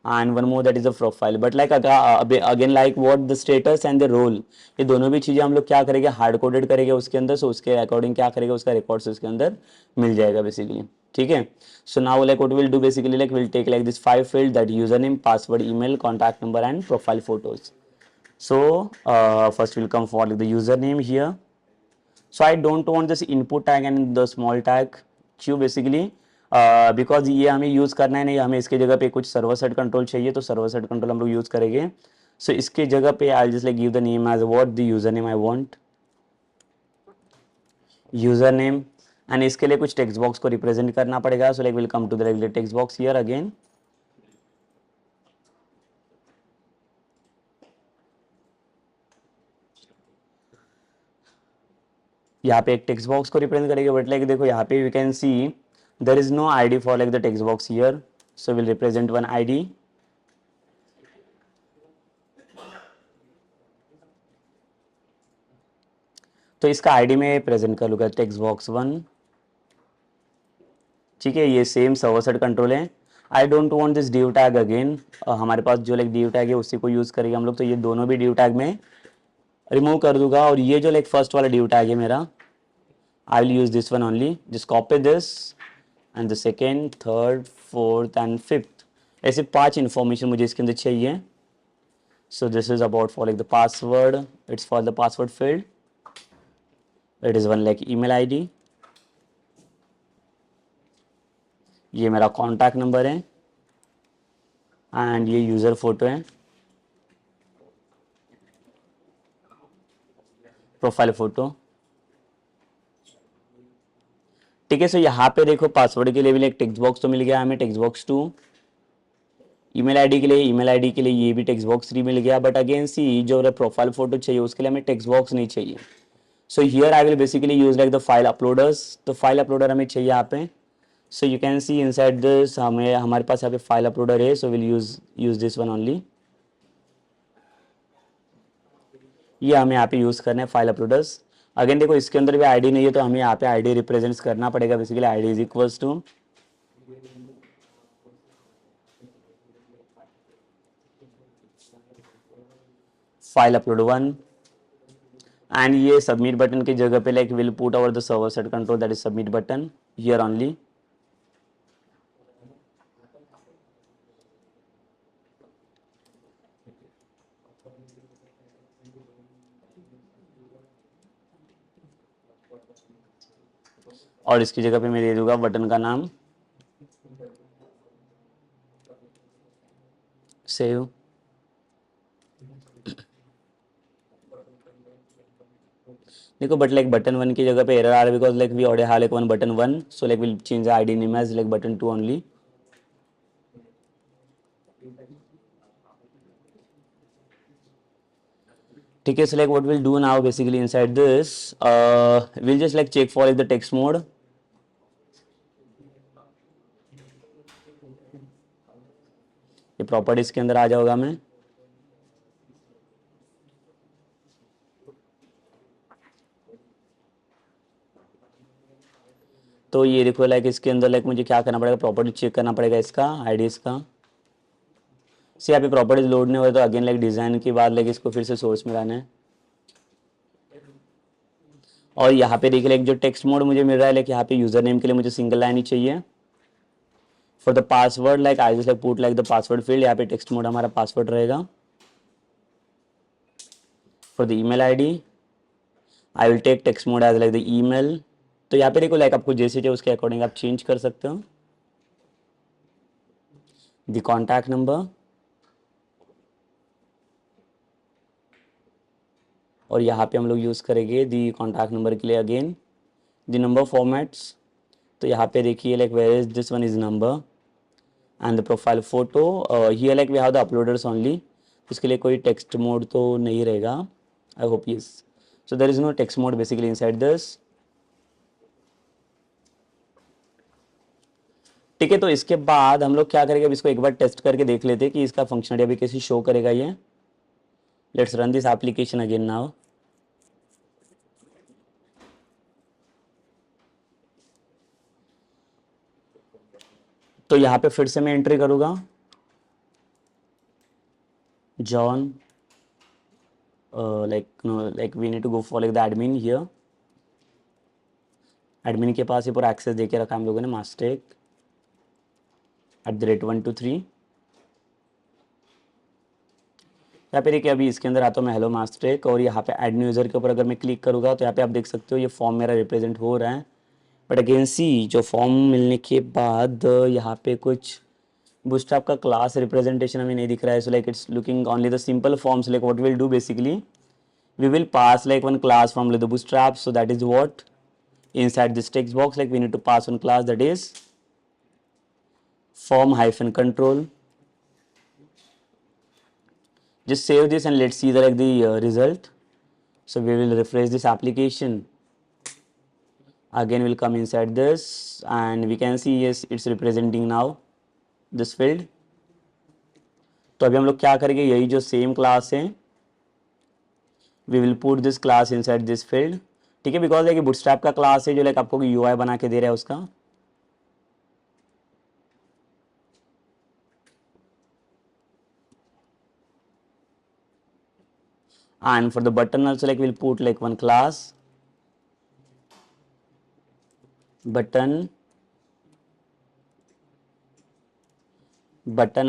and one more that is a profile. But like again like what the status and the role, ये दोनों भी चीजें हम लोग क्या करेंगे, hard coded करेंगे उसके अंदर. सो उसके अकॉर्डिंग क्या करेगा, उसका रिकॉर्ड्स उसके अंदर मिल जाएगा बेसिकली. ठीक है, so now like what will do basically like will take like this 5 field, that user name, password, email, contact number and profile photos. So first we'll come for like the username here. So I don't want this input tag and the small tag. क्यों basically, because ये हमें use करना है नहीं, हमें इसके जगह पे कुछ सर्वर साइड कंट्रोल चाहिए, तो सर्वर साइड कंट्रोल हम लोग यूज़ करेंगे. सो इसके जगह पे I just like give the name as what the user name I want, user name. And इसके लिए कुछ टेक्स्ट बॉक्स को रिप्रेजेंट करना पड़ेगा. So like will come to the regular text box here again. यहाँ पे एक टेक्स्ट बॉक्स को रिप्रेजेंट करेंगे, बट लाइक देखो यहाँ पे we can see there is no ID for like the text box here. So will represent one ID. तो इसका आईडी में प्रेजेंट कर लूँगा टेक्स्ट बॉक्स 1. ठीक है, ये सेम सर्वर साइड कंट्रोल है. आई don't want this div tag again. हमारे पास जो लाइक div टैग है उसी को यूज़ करेंगे हम लोग. तो ये दोनों भी div टैग में रिमूव कर दूंगा. और ये जो लाइक फर्स्ट वाला div टैग है मेरा, I will use this one only. Just copy this and the second, third, fourth and fifth, ऐसे 5 इन्फॉर्मेशन मुझे इसके अंदर चाहिए. So this is about for like the password, it's for the password field. It is one like email ID, ये मेरा contact number है, and ये user photo है, प्रोफाइल फोटो. ठीक है, सो यहाँ पे देखो पासवर्ड के लिए भी एक टेक्स्ट बॉक्स तो मिल गया हमें, टेक्स्ट बॉक्स 2. ईमेल आईडी के लिए ये भी टेक्स्ट बॉक्स 3 मिल गया. बट अगेन सी जो प्रोफाइल फोटो चाहिए उसके लिए हमें टेक्स्ट बॉक्स नहीं चाहिए. So here I will basically use like the file uploaders. तो फाइल अपलोडर हमें चाहिए यहाँ पे. So you can see inside this हमारे पास यहाँ पे फाइल अपलोडर है. So will use this one only. ये हमें यहाँ पे यूज करना है फाइल अपलोडर्स. अगेन देखो इसके अंदर भी आईडी नहीं है, तो हमें यहाँ पे आईडी रिप्रेजेंट करना पड़ेगा। Basically ID is equals to file upload 1, and ये सबमिट बटन की जगह पे like will put over the server side control, that is submit button here only. और इसकी जगह पे मैं दे दूंगा बटन का नाम सेव। देखो बट लाइक बटन 1 की जगह पे एरर आ रहा है because like we already have like one button 1, so like will change the ID name as like button 2 ओनली। ठीक है, so like what we'll do now basically inside this, we'll just like check for like the text mode। ये properties के अंदर आ जाऊंगा मैं। तो ये देखो लाइक इसके अंदर लाइक मुझे क्या करना पड़ेगा, प्रॉपर्टी चेक करना पड़ेगा इसका आईडीज का। से यहाँ पे प्रॉपर्टीज लोड नहीं हो तो अगेन लाइक डिजाइन के बाद लाइक इसको फिर से सोर्स में लाना है। और यहाँ पे देखिए लाइक जो टेक्स्ट मोड मुझे मिल रहा है लाइक यहाँ पे यूजर नेम के लिए मुझे सिंगल लाइन ही चाहिए। For the password like I just like put like the password field, यहाँ पे टेक्स्ट मोड हमारा पासवर्ड रहेगा। For the email ID I will take text mode as like the email. तो यहाँ पे देखो लाइक आपको जैसे चाहिए उसके अकॉर्डिंग आप चेंज कर सकते हो। द कॉन्टैक्ट नंबर, और यहाँ पे हम लोग यूज़ करेंगे दी कॉन्टैक्ट नंबर के लिए अगेन द नंबर फॉर्मेट्स। तो यहाँ पे देखिए like where is this one is number and the profile photo, here like we have the uploaders only. इसके लिए कोई टेक्स्ट मोड तो नहीं रहेगा, I hope yes. So there is no text mode basically inside this. ठीक है, तो इसके बाद हम लोग क्या करेंगे, अब इसको एक बार टेस्ट करके देख लेते हैं कि इसका फंक्शनलिटी अभी कैसे शो करेगा ये। Let's run this application again now. तो यहाँ पे फिर से मैं एंट्री करूँगा John, like we need to go for like the admin here। Admin के पास ये पूरा एक्सेस देके रखा हम लोगों ने, मास्टेक @123। यहाँ पे देखिए अभी इसके अंदर आता हूँ मैं हेलो मास्टेक, और यहाँ पे एड न्यू यूजर के ऊपर अगर मैं क्लिक करूँगा तो यहाँ पे आप देख सकते हो ये फॉर्म मेरा रिप्रेजेंट हो रहा है। बट अगेन सी जो फॉर्म मिलने के बाद यहाँ पे कुछ बूटस्ट्रैप का क्लास रिप्रेजेंटेशन हमें नहीं दिख रहा है। So like it's looking only the simple forms. Like what will do basically, we will pass like one class from the bootstrap, so that is what inside this text box like we need to pass one class, that is form hyphen control। just save this and let's see the result। so we will refresh this application, again will come inside this and we can see yes it's representing now this field। तो अभी हम लोग क्या करेंगे, यही जो same class है we will put this class inside this field। ठीक है, बिकॉज लाइक बूटस्ट्रैप का क्लास है जो लाइक आपको यूआई बना के दे रहा है उसका। and for the button also like we'll put like one class button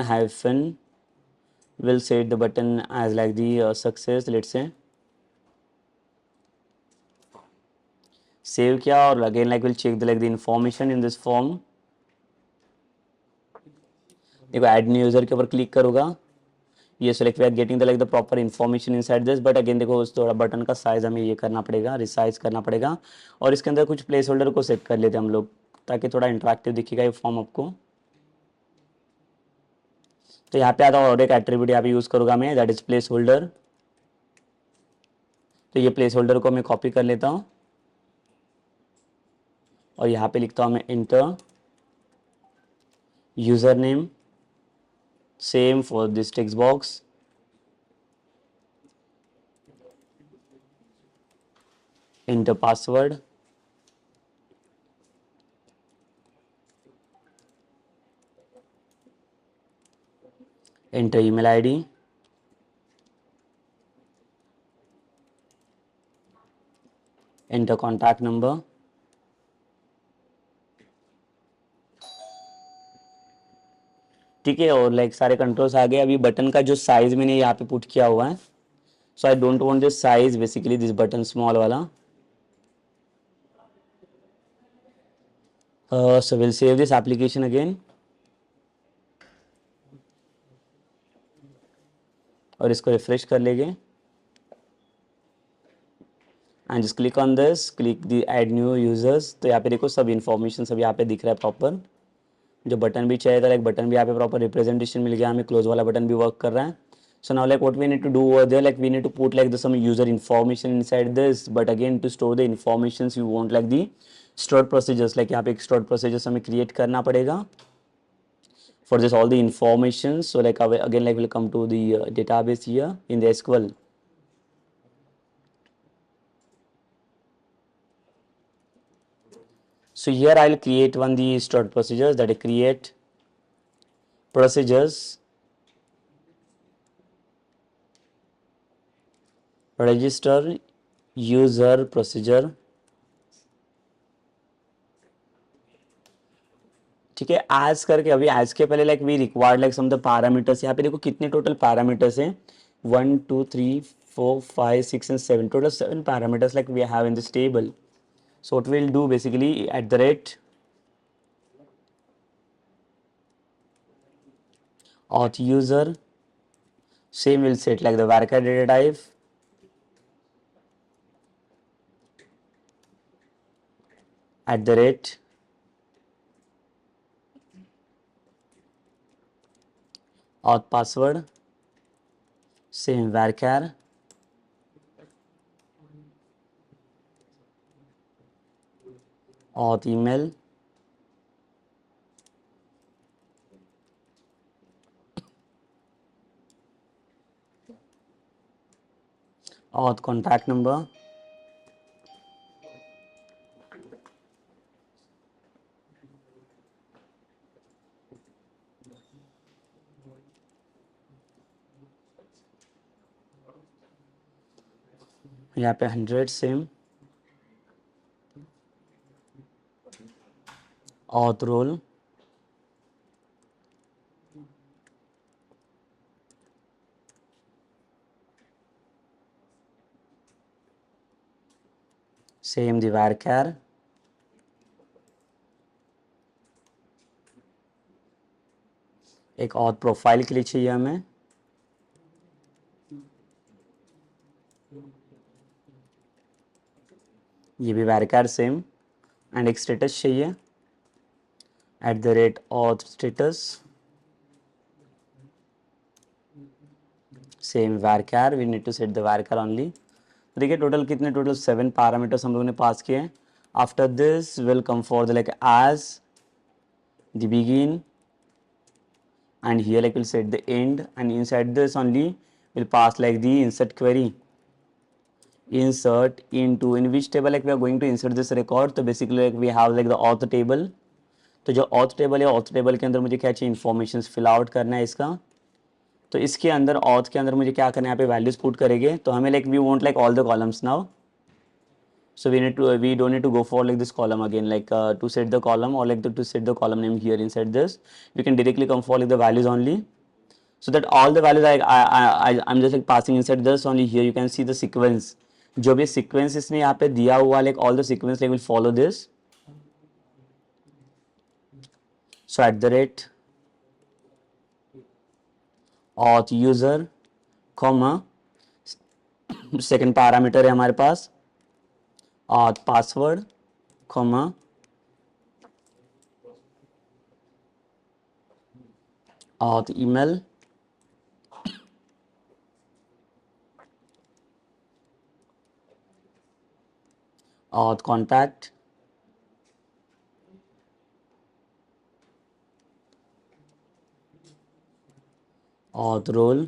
hyphen, will set the button as like the success, let's say save किया, और again like will check the like the information in this form. देखो add new user के ऊपर click करूँगा, ये select we are getting the like the proper information inside this. But again देखो उस थोड़ा बटन का साइज हमें ये करना पड़ेगा, रिसाइज करना पड़ेगा, और इसके अंदर कुछ प्लेस होल्डर को सेट कर लेते हैं हम लोग ताकि थोड़ा इंटरेक्टिव दिखेगा ये फॉर्म आपको। तो यहाँ पे आता है और एक एट्रीब्यूट यहाँ पे यूज करूँगा मैं, दैट इज प्लेस होल्डर। तो ये प्लेस होल्डर को मैं कॉपी कर लेता हूँ और यहाँ पे लिखता हूँ मैं inter user name, same for this text box. enter password, enter email ID, enter contact number, ठीक है। और लाइक सारे कंट्रोल्स आ गए। अभी बटन का जो साइज मैंने यहाँ पे पुट किया हुआ है, so I don't want this size, basically this button small वाला, so will save this application again और इसको रिफ्रेश कर लेंगे and just click on this, click the add new users. तो यहाँ पे देखो सब इन्फॉर्मेशन सब यहाँ पे दिख रहा है प्रॉपर। जो बटन भी चाहिए था लाइक बटन भी यहाँ पे प्रॉपर रिप्रेजेंटेशन मिल गया हमें, क्लोज वाला बटन भी वर्क कर रहा है। So now like what we need to do over there, like we need to put like some user information inside this, but again to store the informations you want like the stored procedures, like यहाँ पे एक stored procedures हमें create करना पड़ेगा for this all the information. So like again like we'll come to the database here in the SQL. So here I'll create one the stored procedures, that is create procedures register user procedure, ठीक है। As करके अभी as के पहले like we required like some the parameters. यहाँ पे देखो कितने टोटल पैरामीटर्स हैं, 1 2 3 4 5 6 and 7, total 7 parameters like we have in this table. So what will do basically at the rate auth user, same will set like the varchar data type at the rate auth password, same varchar, auth email, auth contact number, यहाँ पे 100 same, auth role, same the varchar, एक auth profile के लिए चाहिए हमें, ये भी varchar same, and एक स्टेटस चाहिए at the rate auth status, same varchar, we need to set the varchar only। देखिए टोटल कितने, टोटल 7 पैरामीटर्स हम लोगों ने पास किए हैं। After this will come for the like as the begin and here like we'll set the end, and inside this only we'll pass like the insert query, insert into in which table like we are going to insert this record। तो basically like we have like the auth table। तो जो auth table है, auth table के अंदर मुझे क्या चाहिए, information fill out करना है इसका। तो इसके अंदर auth के अंदर मुझे क्या करना है, यहाँ पे वैल्यूज पुट करेंगे। तो हमें like we want like all the columns now, so we don't need to go for like this column again, like to set the column or like to set the column name here inside this, we can directly come for like the values only, so that all the values I'm just like passing inside this only। here you can see the sequence, जो भी sequence इसने यहाँ पे दिया हुआ like all the sequence like will follow this। so at the rate auth user comma second parameter है हमारे पास auth password comma auth email auth contact auth role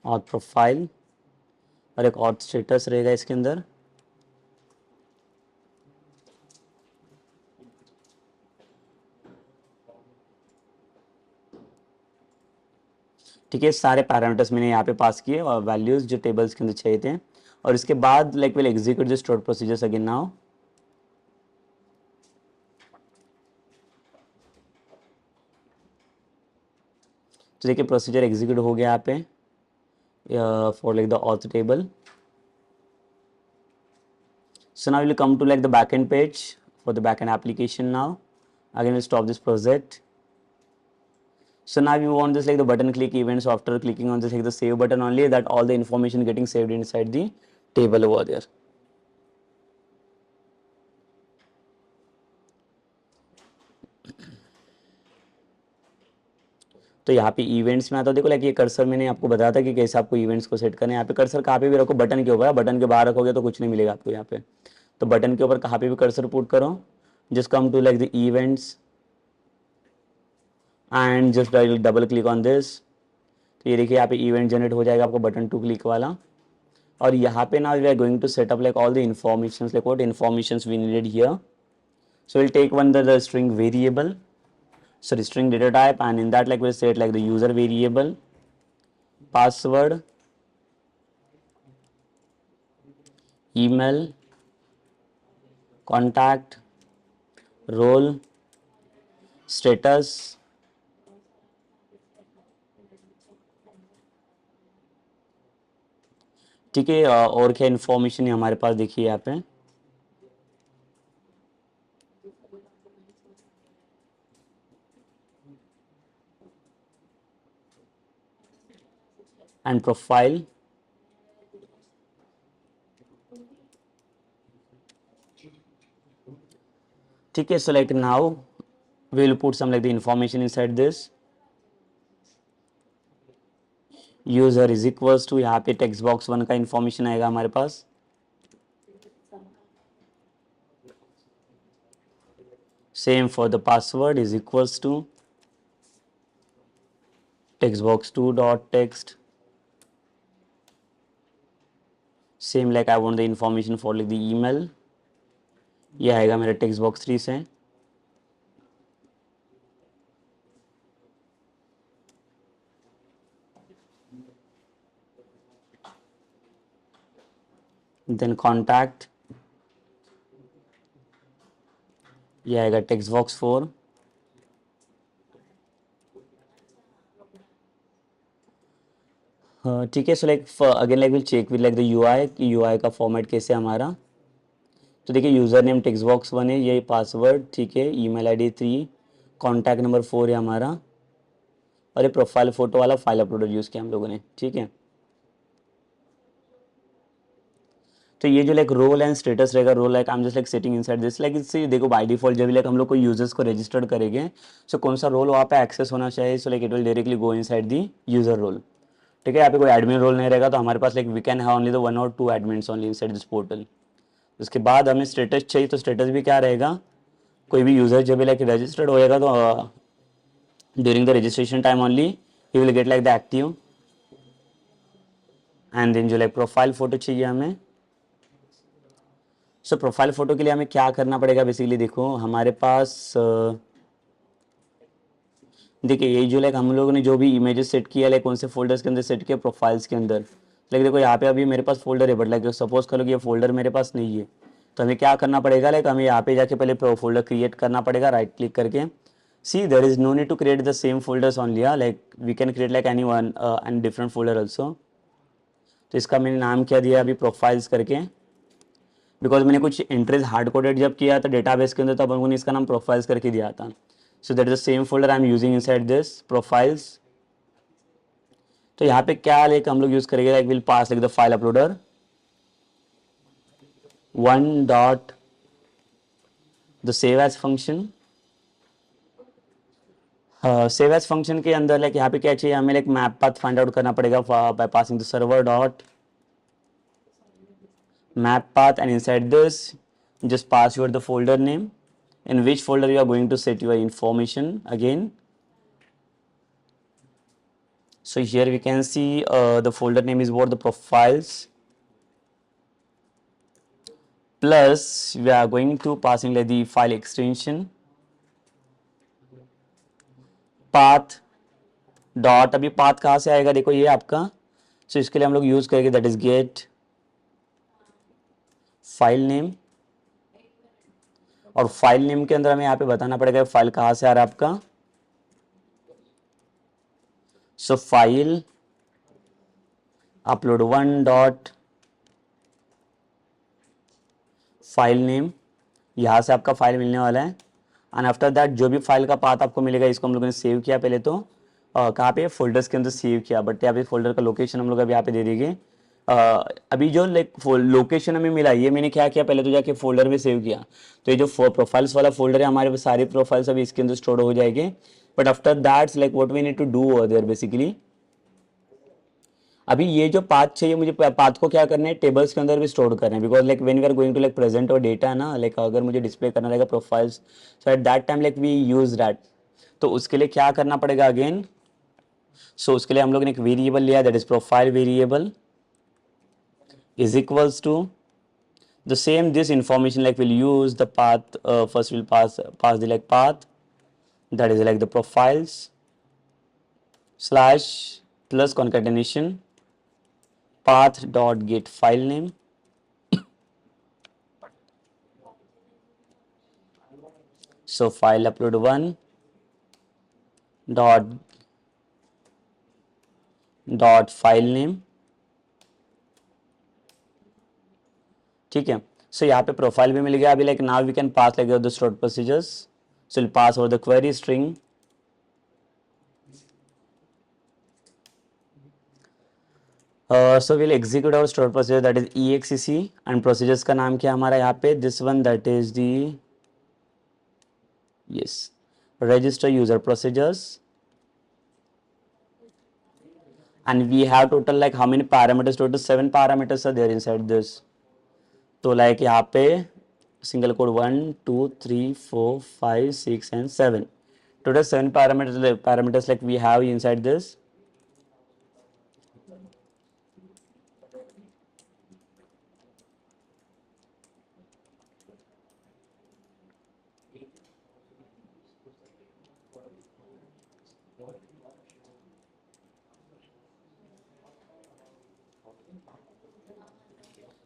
और प्रोफाइल और एक और स्टेटस रहेगा इसके अंदर। ठीक है, सारे पैरामीटर्स मैंने यहाँ पे पास किए और वैल्यूज जो टेबल्स के अंदर चाहिए थे। और इसके बाद like will execute the store procedures again now. तो देखिए प्रोसीजर एग्जीक्यूट हो गया यहाँ पे for like the auth table. So now we'll come to like the backend page for the backend application now. Again, we'll stop this project. So now we want this like the button click event. So after clicking on this like the save button only, that all the information getting saved inside the table over there. तो यहाँ पे events में आता है, देखो like ये cursor मैंने आपको बताया था कि कैसे आपको इवेंट्स को सेट करना है। यहाँ पे कर्सर कहाँ पे भी रखो, बटन के ऊपर। बटन के बाहर रखोगे तो कुछ नहीं मिलेगा आपको यहाँ पे। तो बटन के ऊपर कहाँ पे भी कर्सर पुट करो, just come to like the events and just double click on this. तो ये देखिए यहाँ पे इवेंट जनरेट हो जाएगा आपको बटन 2 क्लिक वाला। और यहाँ पे ना we are going to set up like all the informations, like what informations we needed here. So we'll take one the string variable, so the string data type, and in that like we'll set like the user variable, password, email, contact, role, status। ठीक है, और क्या information है हमारे पास देखिए यहाँ पे। And profile. ठीक है, so like now we will put some like the information inside this। User is equals to, यहाँ पे टेक्स्ट बॉक्स 1 का इंफॉर्मेशन आएगा हमारे पास। Same for the password is equals to text box 2 dot text. Same like I want the information for like the email, ये आएगा मेरा text box 3 से। देन कॉन्टैक्ट, ये आएगा टेक्स्ट बॉक्स 4। ठीक है, so like again like will check with like the UI कि UI का फॉर्मेट कैसे है हमारा। तो देखिए यूज़र नेम टेक्स्ट बॉक्स 1 है, ये पासवर्ड, ठीक है, ईमेल आईडी 3, कॉन्टैक्ट नंबर 4 है हमारा, और ये प्रोफाइल फोटो वाला फाइल अपलोडर यूज़ किया हम लोगों ने। ठीक है, तो ये जो लाइक रोल एंड स्टेटस रहेगा, role like I am just like setting inside this like इससे देखो बाय डिफॉल्ट जब लाइक हम लोग कोई यूजर्स को रजिस्टर्ड करेंगे, सो कौन सा रोल वहाँ पे एक्सेस होना चाहिए, so like it will directly go inside the user role. ठीक है, यहाँ पे कोई एडमिन रोल नहीं रहेगा, तो हमारे पास like we can have only the 1 और 2 admins only inside this portal. उसके बाद हमें स्टेटस चाहिए, तो स्टेटस भी क्या रहेगा, कोई भी यूजर जब भी लाइक रजिस्टर्ड होएगा तो during the registration time only ही will get like the active. And then जो लाइक प्रोफाइल फोटो चाहिए हमें, सो प्रोफाइल फोटो के लिए हमें क्या करना पड़ेगा बेसिकली, देखो हमारे पास देखिए ये जो लाइक हम लोगों ने जो भी इमेजेस सेट किया लाइक कौन से फोल्डर्स के अंदर सेट किया, प्रोफाइल्स के अंदर। लाइक देखो यहाँ पे अभी मेरे पास फोल्डर है, बट लाइक सपोज करो कि ये फोल्डर मेरे पास नहीं है, तो हमें क्या करना पड़ेगा, लाइक हमें यहाँ पे जाके पहले फोल्डर क्रिएट करना पड़ेगा, राइट क्लिक करके। See there is no need to create the same folders only, like we can create like any one and different folder also. तो इसका मैंने नाम क्या दिया अभी, प्रोफाइल्स करके, बिकॉज मैंने कुछ एंट्रीज हार्ड कोडेड जब किया था डेटाबेस के अंदर, तब उन्होंने इसका नाम प्रोफाइल्स करके दिया था। So that is the same folder I am using inside this profiles. तो यहाँ पे क्या लाइक हम लोग यूज करेंगे, like will pass like the file uploader 1 dot the save as function. Save as function के अंदर लाइक यहाँ पे क्या चाहिए हमें, like map path find out करना पड़ेगा by passing the server dot map path, and inside this just pass your the folder name in which folder you are going to set your information again. So here we can see the folder name is what, the profiles, plus we are going to passing like the file extension path dot. अभी path कहाँ से आएगा, देखो ये आपका. सो इसके लिए हम लोग यूज करेंगे that is get file name, और फाइल नेम के अंदर हमें यहाँ पे बताना पड़ेगा फाइल कहाँ से आ रहा है आपका. So file upload one dot file name, यहाँ से आपका फाइल मिलने वाला है. एंड आफ्टर दैट जो भी फाइल का पाथ आपको मिलेगा इसको हम लोगों ने सेव किया पहले तो कहाँ पे, फोल्डर्स के अंदर सेव किया, बट यहाँ पे फोल्डर का लोकेशन हम लोग अभी यहाँ पे दे देंगे. अभी जो लाइक लोकेशन हमें मिला ये मैंने क्या किया, पहले तो जाके फोल्डर में सेव किया. तो ये जो प्रोफाइल्स वाला फोल्डर है हमारे पास सारी प्रोफाइल्स अभी इसके अंदर स्टोर हो जाएंगे. But after that's like what we need to do over there basically. अभी ये जो पाथ चाहिए मुझे, पाथ को क्या करना है, टेबल्स के अंदर भी स्टोर करना है. Because like when we are going to like present our data ना, लाइक अगर मुझे डिस्प्ले करना रहेगा profiles, so at that time like we use that. तो उसके लिए क्या करना पड़ेगा अगेन. सो उसके लिए हम लोग ने एक वेरिएबल लिया that is profile variable is equals to the same this information, like we'll use the path, first we'll pass the like path that is like the profiles slash plus concatenation path dot get file name. So file upload one dot file name. ठीक है. सो यहाँ पे profile भी मिल गया. अभी like now we can pass like the store procedures. So will pass over the query string. So will execute our store procedure that is EXEC. And procedures का नाम क्या हमारा यहाँ पे, this one that is the, yes, register user procedures. And we have total like how many parameters, total 7 parameters are there inside this. तो like यहाँ पे single code 1 2 3 4 5 6 and 7, total 7 parameters like we have inside this.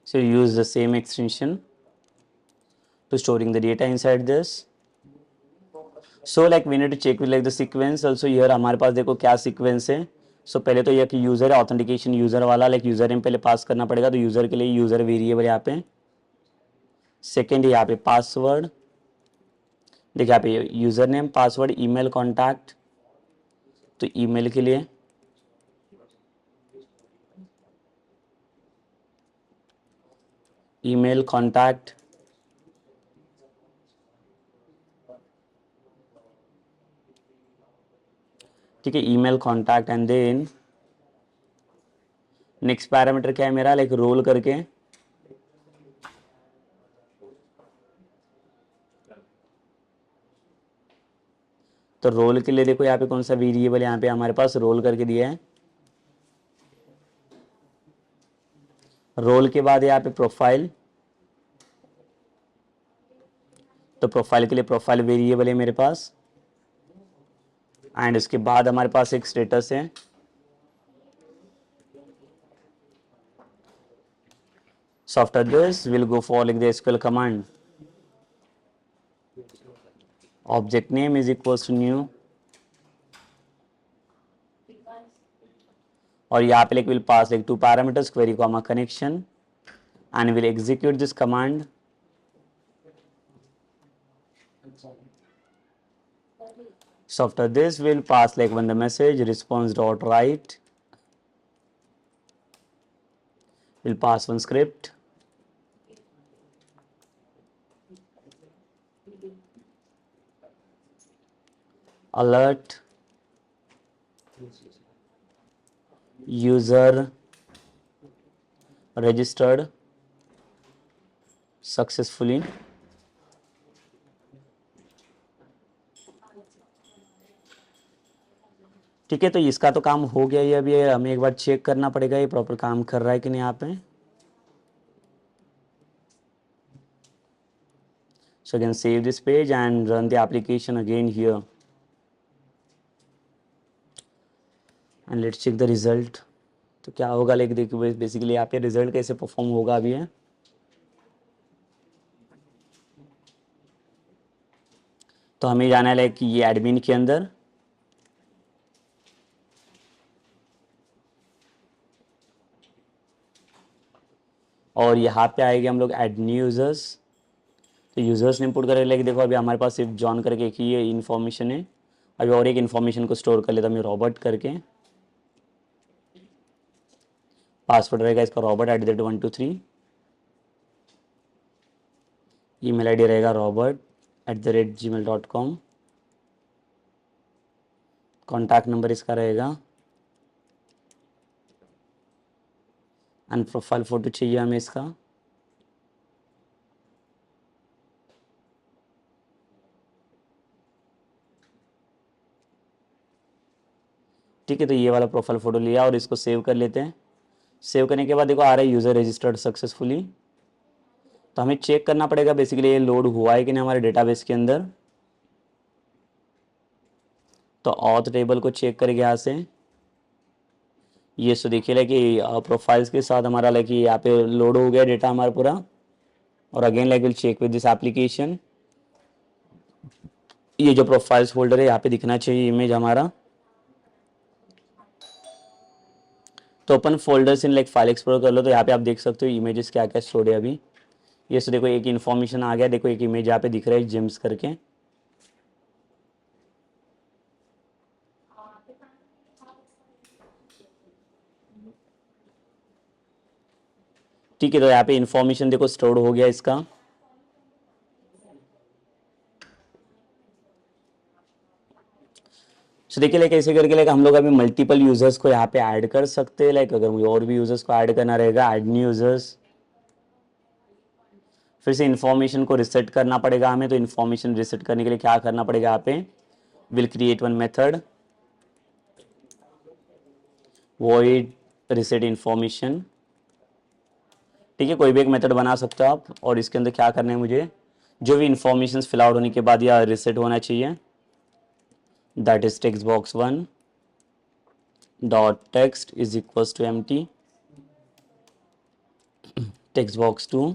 So use the same extension to storing the data inside this. So like we need to check with like the sequence also. here हमारे पास देखो क्या sequence है. So पहले तो ये कि user है, authentication user वाला, लाइक यूजर नेम पहले पास करना पड़ेगा. तो यूजर के लिए यूजर वेरिएबल यहाँ पे. सेकेंड यहाँ पे पासवर्ड, देखिए यहाँ पे user name, password, email contact. तो ईमेल के लिए ईमेल कॉन्टैक्ट, ठीक है, email contact. And then next parameter क्या है मेरा, लाइक रोल करके. तो रोल के लिए देखो यहाँ पे कौन सा वेरिएबल यहाँ पे हमारे पास रोल करके दिया है. रोल के बाद यहाँ पे प्रोफाइल. तो प्रोफाइल के लिए प्रोफाइल वेरिएबल है मेरे पास. एंड इसके बाद हमारे पास एक स्टेटस है. So after this we'll go for like the SQL command. Object name is equals to new. और यहाँ पे like we'll pass like 2 parameters, query comma connection, and we'll execute this command. So after this we'll pass like when the message response dot write. We'll pass one script. Alert user registered successfully. ठीक है, तो इसका तो काम हो गया, ये अभी हमें एक बार चेक करना पड़ेगा ये प्रॉपर काम कर रहा है कि नहीं यहाँ पे। So again save this page and run the application again here and let's check the result। तो क्या होगा, लाइक देखिए बेसिकली यहाँ पे रिजल्ट कैसे परफॉर्म होगा अभी है। तो हमें जाना है लाइक ये एडमिन के अंदर, और यहाँ पे आएंगे हम लोग ऐड न्यू यूजर्स। तो यूजर्स ने इनपुट करके लाइक देखो अभी हमारे पास सिर्फ जॉन करके एक ही ये इन्फॉर्मेशन है। अभी और एक इन्फॉर्मेशन को स्टोर कर लेता हूँ मैं रॉबर्ट करके। पासवर्ड रहेगा इसका robert@123। ईमेल आईडी रहेगा robert@gmail.com। कॉन्टैक्ट नंबर इसका रहेगा एंड प्रोफाइल फ़ोटो चाहिए हमें इसका। ठीक है, तो ये वाला प्रोफाइल फ़ोटो लिया और इसको सेव कर लेते हैं। सेव करने के बाद देखो आ रहा है यूज़र रजिस्टर्ड सक्सेसफुली। तो हमें चेक करना पड़ेगा बेसिकली ये लोड हुआ है कि नहीं हमारे डेटाबेस के अंदर। तो ऑथ टेबल को चेक करेंगे यहाँ से। ये सो देखिए लाइक कि प्रोफाइल्स के साथ हमारा लाइक यहाँ पे लोड हो गया डेटा हमारा पूरा। और again like will check with this application. ये जो प्रोफाइल्स फोल्डर है यहाँ पे दिखना चाहिए इमेज हमारा। तो अपन folders in like file explore कर लो, तो यहाँ पे आप देख सकते हो इमेजेस क्या क्या स्टोर है अभी। ये सो देखो एक इन्फॉर्मेशन आ गया, देखो एक इमेज यहाँ पे दिख रहा है जिम्स करके। ठीक है, तो यहाँ पे इन्फॉर्मेशन देखो स्टोर हो गया इसका। सो देखिए लाइक ऐसे करके लाइक हम लोग अभी मल्टीपल यूजर्स को यहाँ पे ऐड कर सकते हैं। लाइक अगर मुझे और भी यूजर्स को ऐड करना रहेगा, ऐड न्यू यूजर्स। फिर से इन्फॉर्मेशन को रिसेट करना पड़ेगा हमें। तो इन्फॉर्मेशन रिसेट करने के लिए क्या करना पड़ेगा यहाँ पे, will create one method void reset information। ठीक है, कोई भी एक मेथड बना सकते हो आप। और इसके अंदर क्या करना है मुझे, जो भी इंफॉर्मेशन फिल आउट होने के बाद या रिसेट होना चाहिए, that is text box 1 dot text is equals to empty, text box 2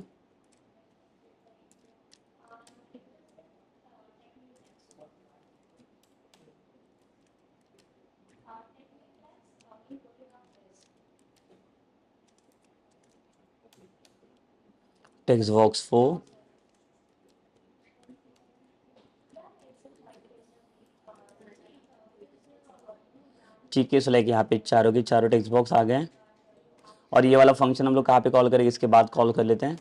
text box 4 ठीक है। सो लाइक यहाँ पे चारों के चारों टेक्स्ट बॉक्स आ गए। और ये वाला फंक्शन हम लोग कहाँ पे कॉल करेंगे, इसके बाद कॉल कर लेते हैं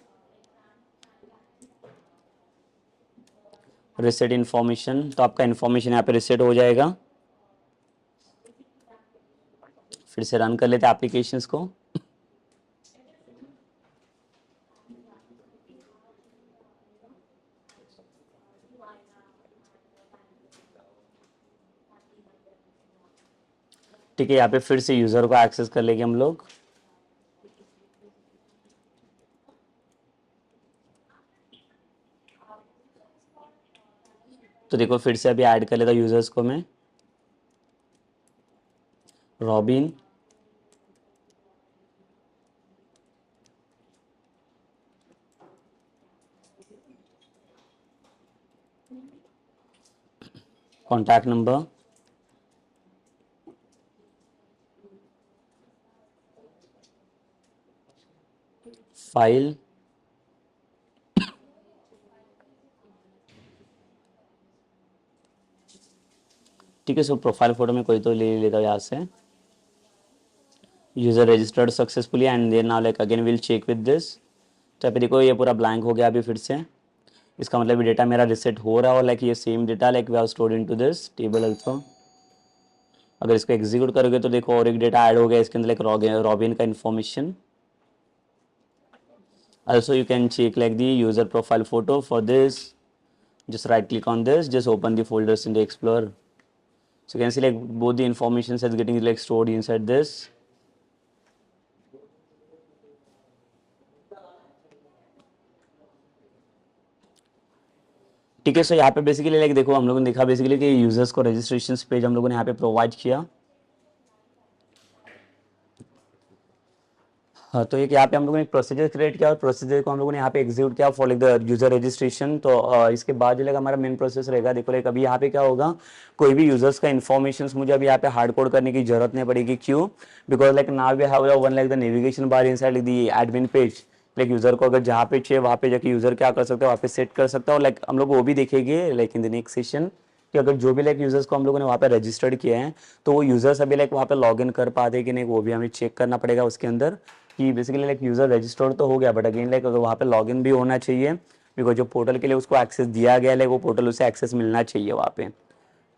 रिसेट इन्फॉर्मेशन। तो आपका इन्फॉर्मेशन यहाँ पे रिसेट हो जाएगा। फिर से रन कर लेते हैं एप्लीकेशंस को। ठीक है, यहाँ पे फिर से यूजर को एक्सेस कर लेंगे हम लोग। तो देखो फिर से अभी ऐड कर लेता यूजर्स को मैं, रॉबिन, कॉन्टैक्ट नंबर, फाइल, ठीक है। सो प्रोफाइल फोटो में कोई तो ले लेता हूँ यहाँ से। User registered successfully and then now like again will check with this. तो यहाँ पे देखो ये पूरा ब्लैंक हो गया अभी फिर से। इसका मतलब डेटा मेरा रिसेट हो रहा है और लाइक ये same data like we have stored into this table also. अगर इसको एग्जीक्यूट करोगे तो देखो और एक डेटा ऐड हो गया इसके अंदर लाइक रॉबिन का information. Also you can check like the user profile photo for this, just right click on this, just open the folders in the explorer। So you can see like both the information is getting like stored inside this. ठीक है, सो यहाँ पे basically like देखो हम लोगों ने देखा basically कि यूजर्स को रजिस्ट्रेशन पेज हम लोगों ने यहाँ पे प्रोवाइड किया। हाँ, तो एक यहाँ पे हम लोगों ने एक प्रोसीजर क्रिएट किया और प्रोसीजर को हम लोगों ने यहाँ पे एग्जीक्यूट किया for like the user registration. तो इसके बाद जो लाइक हमारा मेन प्रोसेस रहेगा, देखो लाइक अभी यहाँ पे क्या होगा, कोई भी यूजर्स का इन्फॉर्मेशन मुझे अभी यहाँ पे हार्ड कोड करने की जरूरत नहीं पड़ेगी। क्यों? Because like now we have one like the navigation bar inside like the admin page. Like user को अगर जहाँ पे चाहिए वहाँ पे जाके यूजर क्या कर सकते हो, वहाँ पे सेट कर सकता है। और लाइक हम लोग वो भी देखेंगे like in the next session कि अगर जो भी लाइक यूजर्स को हम लोगों ने वहाँ पे रजिस्टर्ड किया है तो वो यूजर्स अभी लाइक वहाँ पे लॉग इन कर पाते कि नहीं, वो भी हमें चेक करना पड़ेगा उसके अंदर कि बेसिकली लाइक यूजर रजिस्टर्ड तो हो गया, बट अगेन लाइक अगर वहाँ पे लॉग इन भी होना चाहिए, बिकॉज जो पोर्टल के लिए उसको एक्सेस दिया गया है वो पोर्टल उसे एक्सेस मिलना चाहिए वहाँ पे।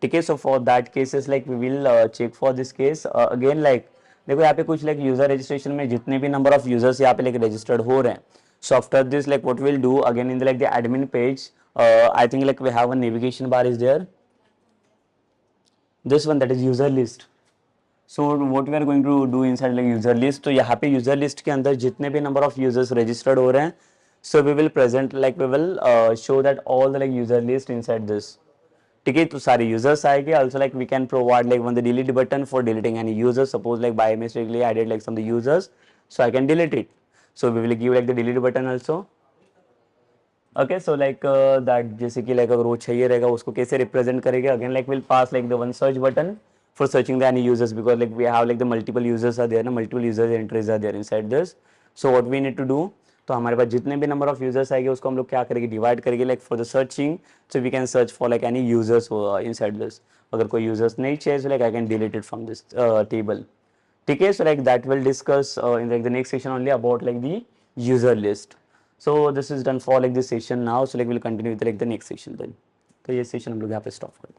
ठीक है, so for that cases like we will check for this case again. Like देखो यहाँ पे कुछ लाइक यूजर रजिस्ट्रेशन में जितने भी नंबर ऑफ यूजर्स यहाँ पे लाइक रजिस्टर्ड हो रहे हैं, so after this like what will do again in the like the admin page, I think like we have a navigation bar is there, this one that is user list. So what we are going to do inside like user list, तो यहाँ पे user list के अंदर जितने भी number of users registered हो रहे हैं, so we will present like we will show that all the like user list inside this. ठीक है, तो सारे users आएंगे। also like we can provide like one the delete button for deleting any user, suppose like by mistakenly I added like some of the users, so I can delete it, so we will give like the delete button also. Okay, so like that जैसे कि like अगर वो चाहिए रहेगा उसको कैसे represent करेंगे, again like will pass like the one search button for searching the any users, because like we have like the multiple users are there ना, multiple users entries are there inside this. So what we need to do, तो हमारे पास जितने भी number of users आएंगे उसको हम लोग क्या करेंगे, डिवाइड करेंगे like for the searching, so we can search for like any users inside this. अगर कोई यूजर्स नहीं चाहिए so like I can delete it from this table. ठीक है, so like that will discuss in like the next session only about like the user list. So this is done for like this session now, so like we'll continue with like the next session then। तो ये session हम लोग यहाँ पे stop करते हैं।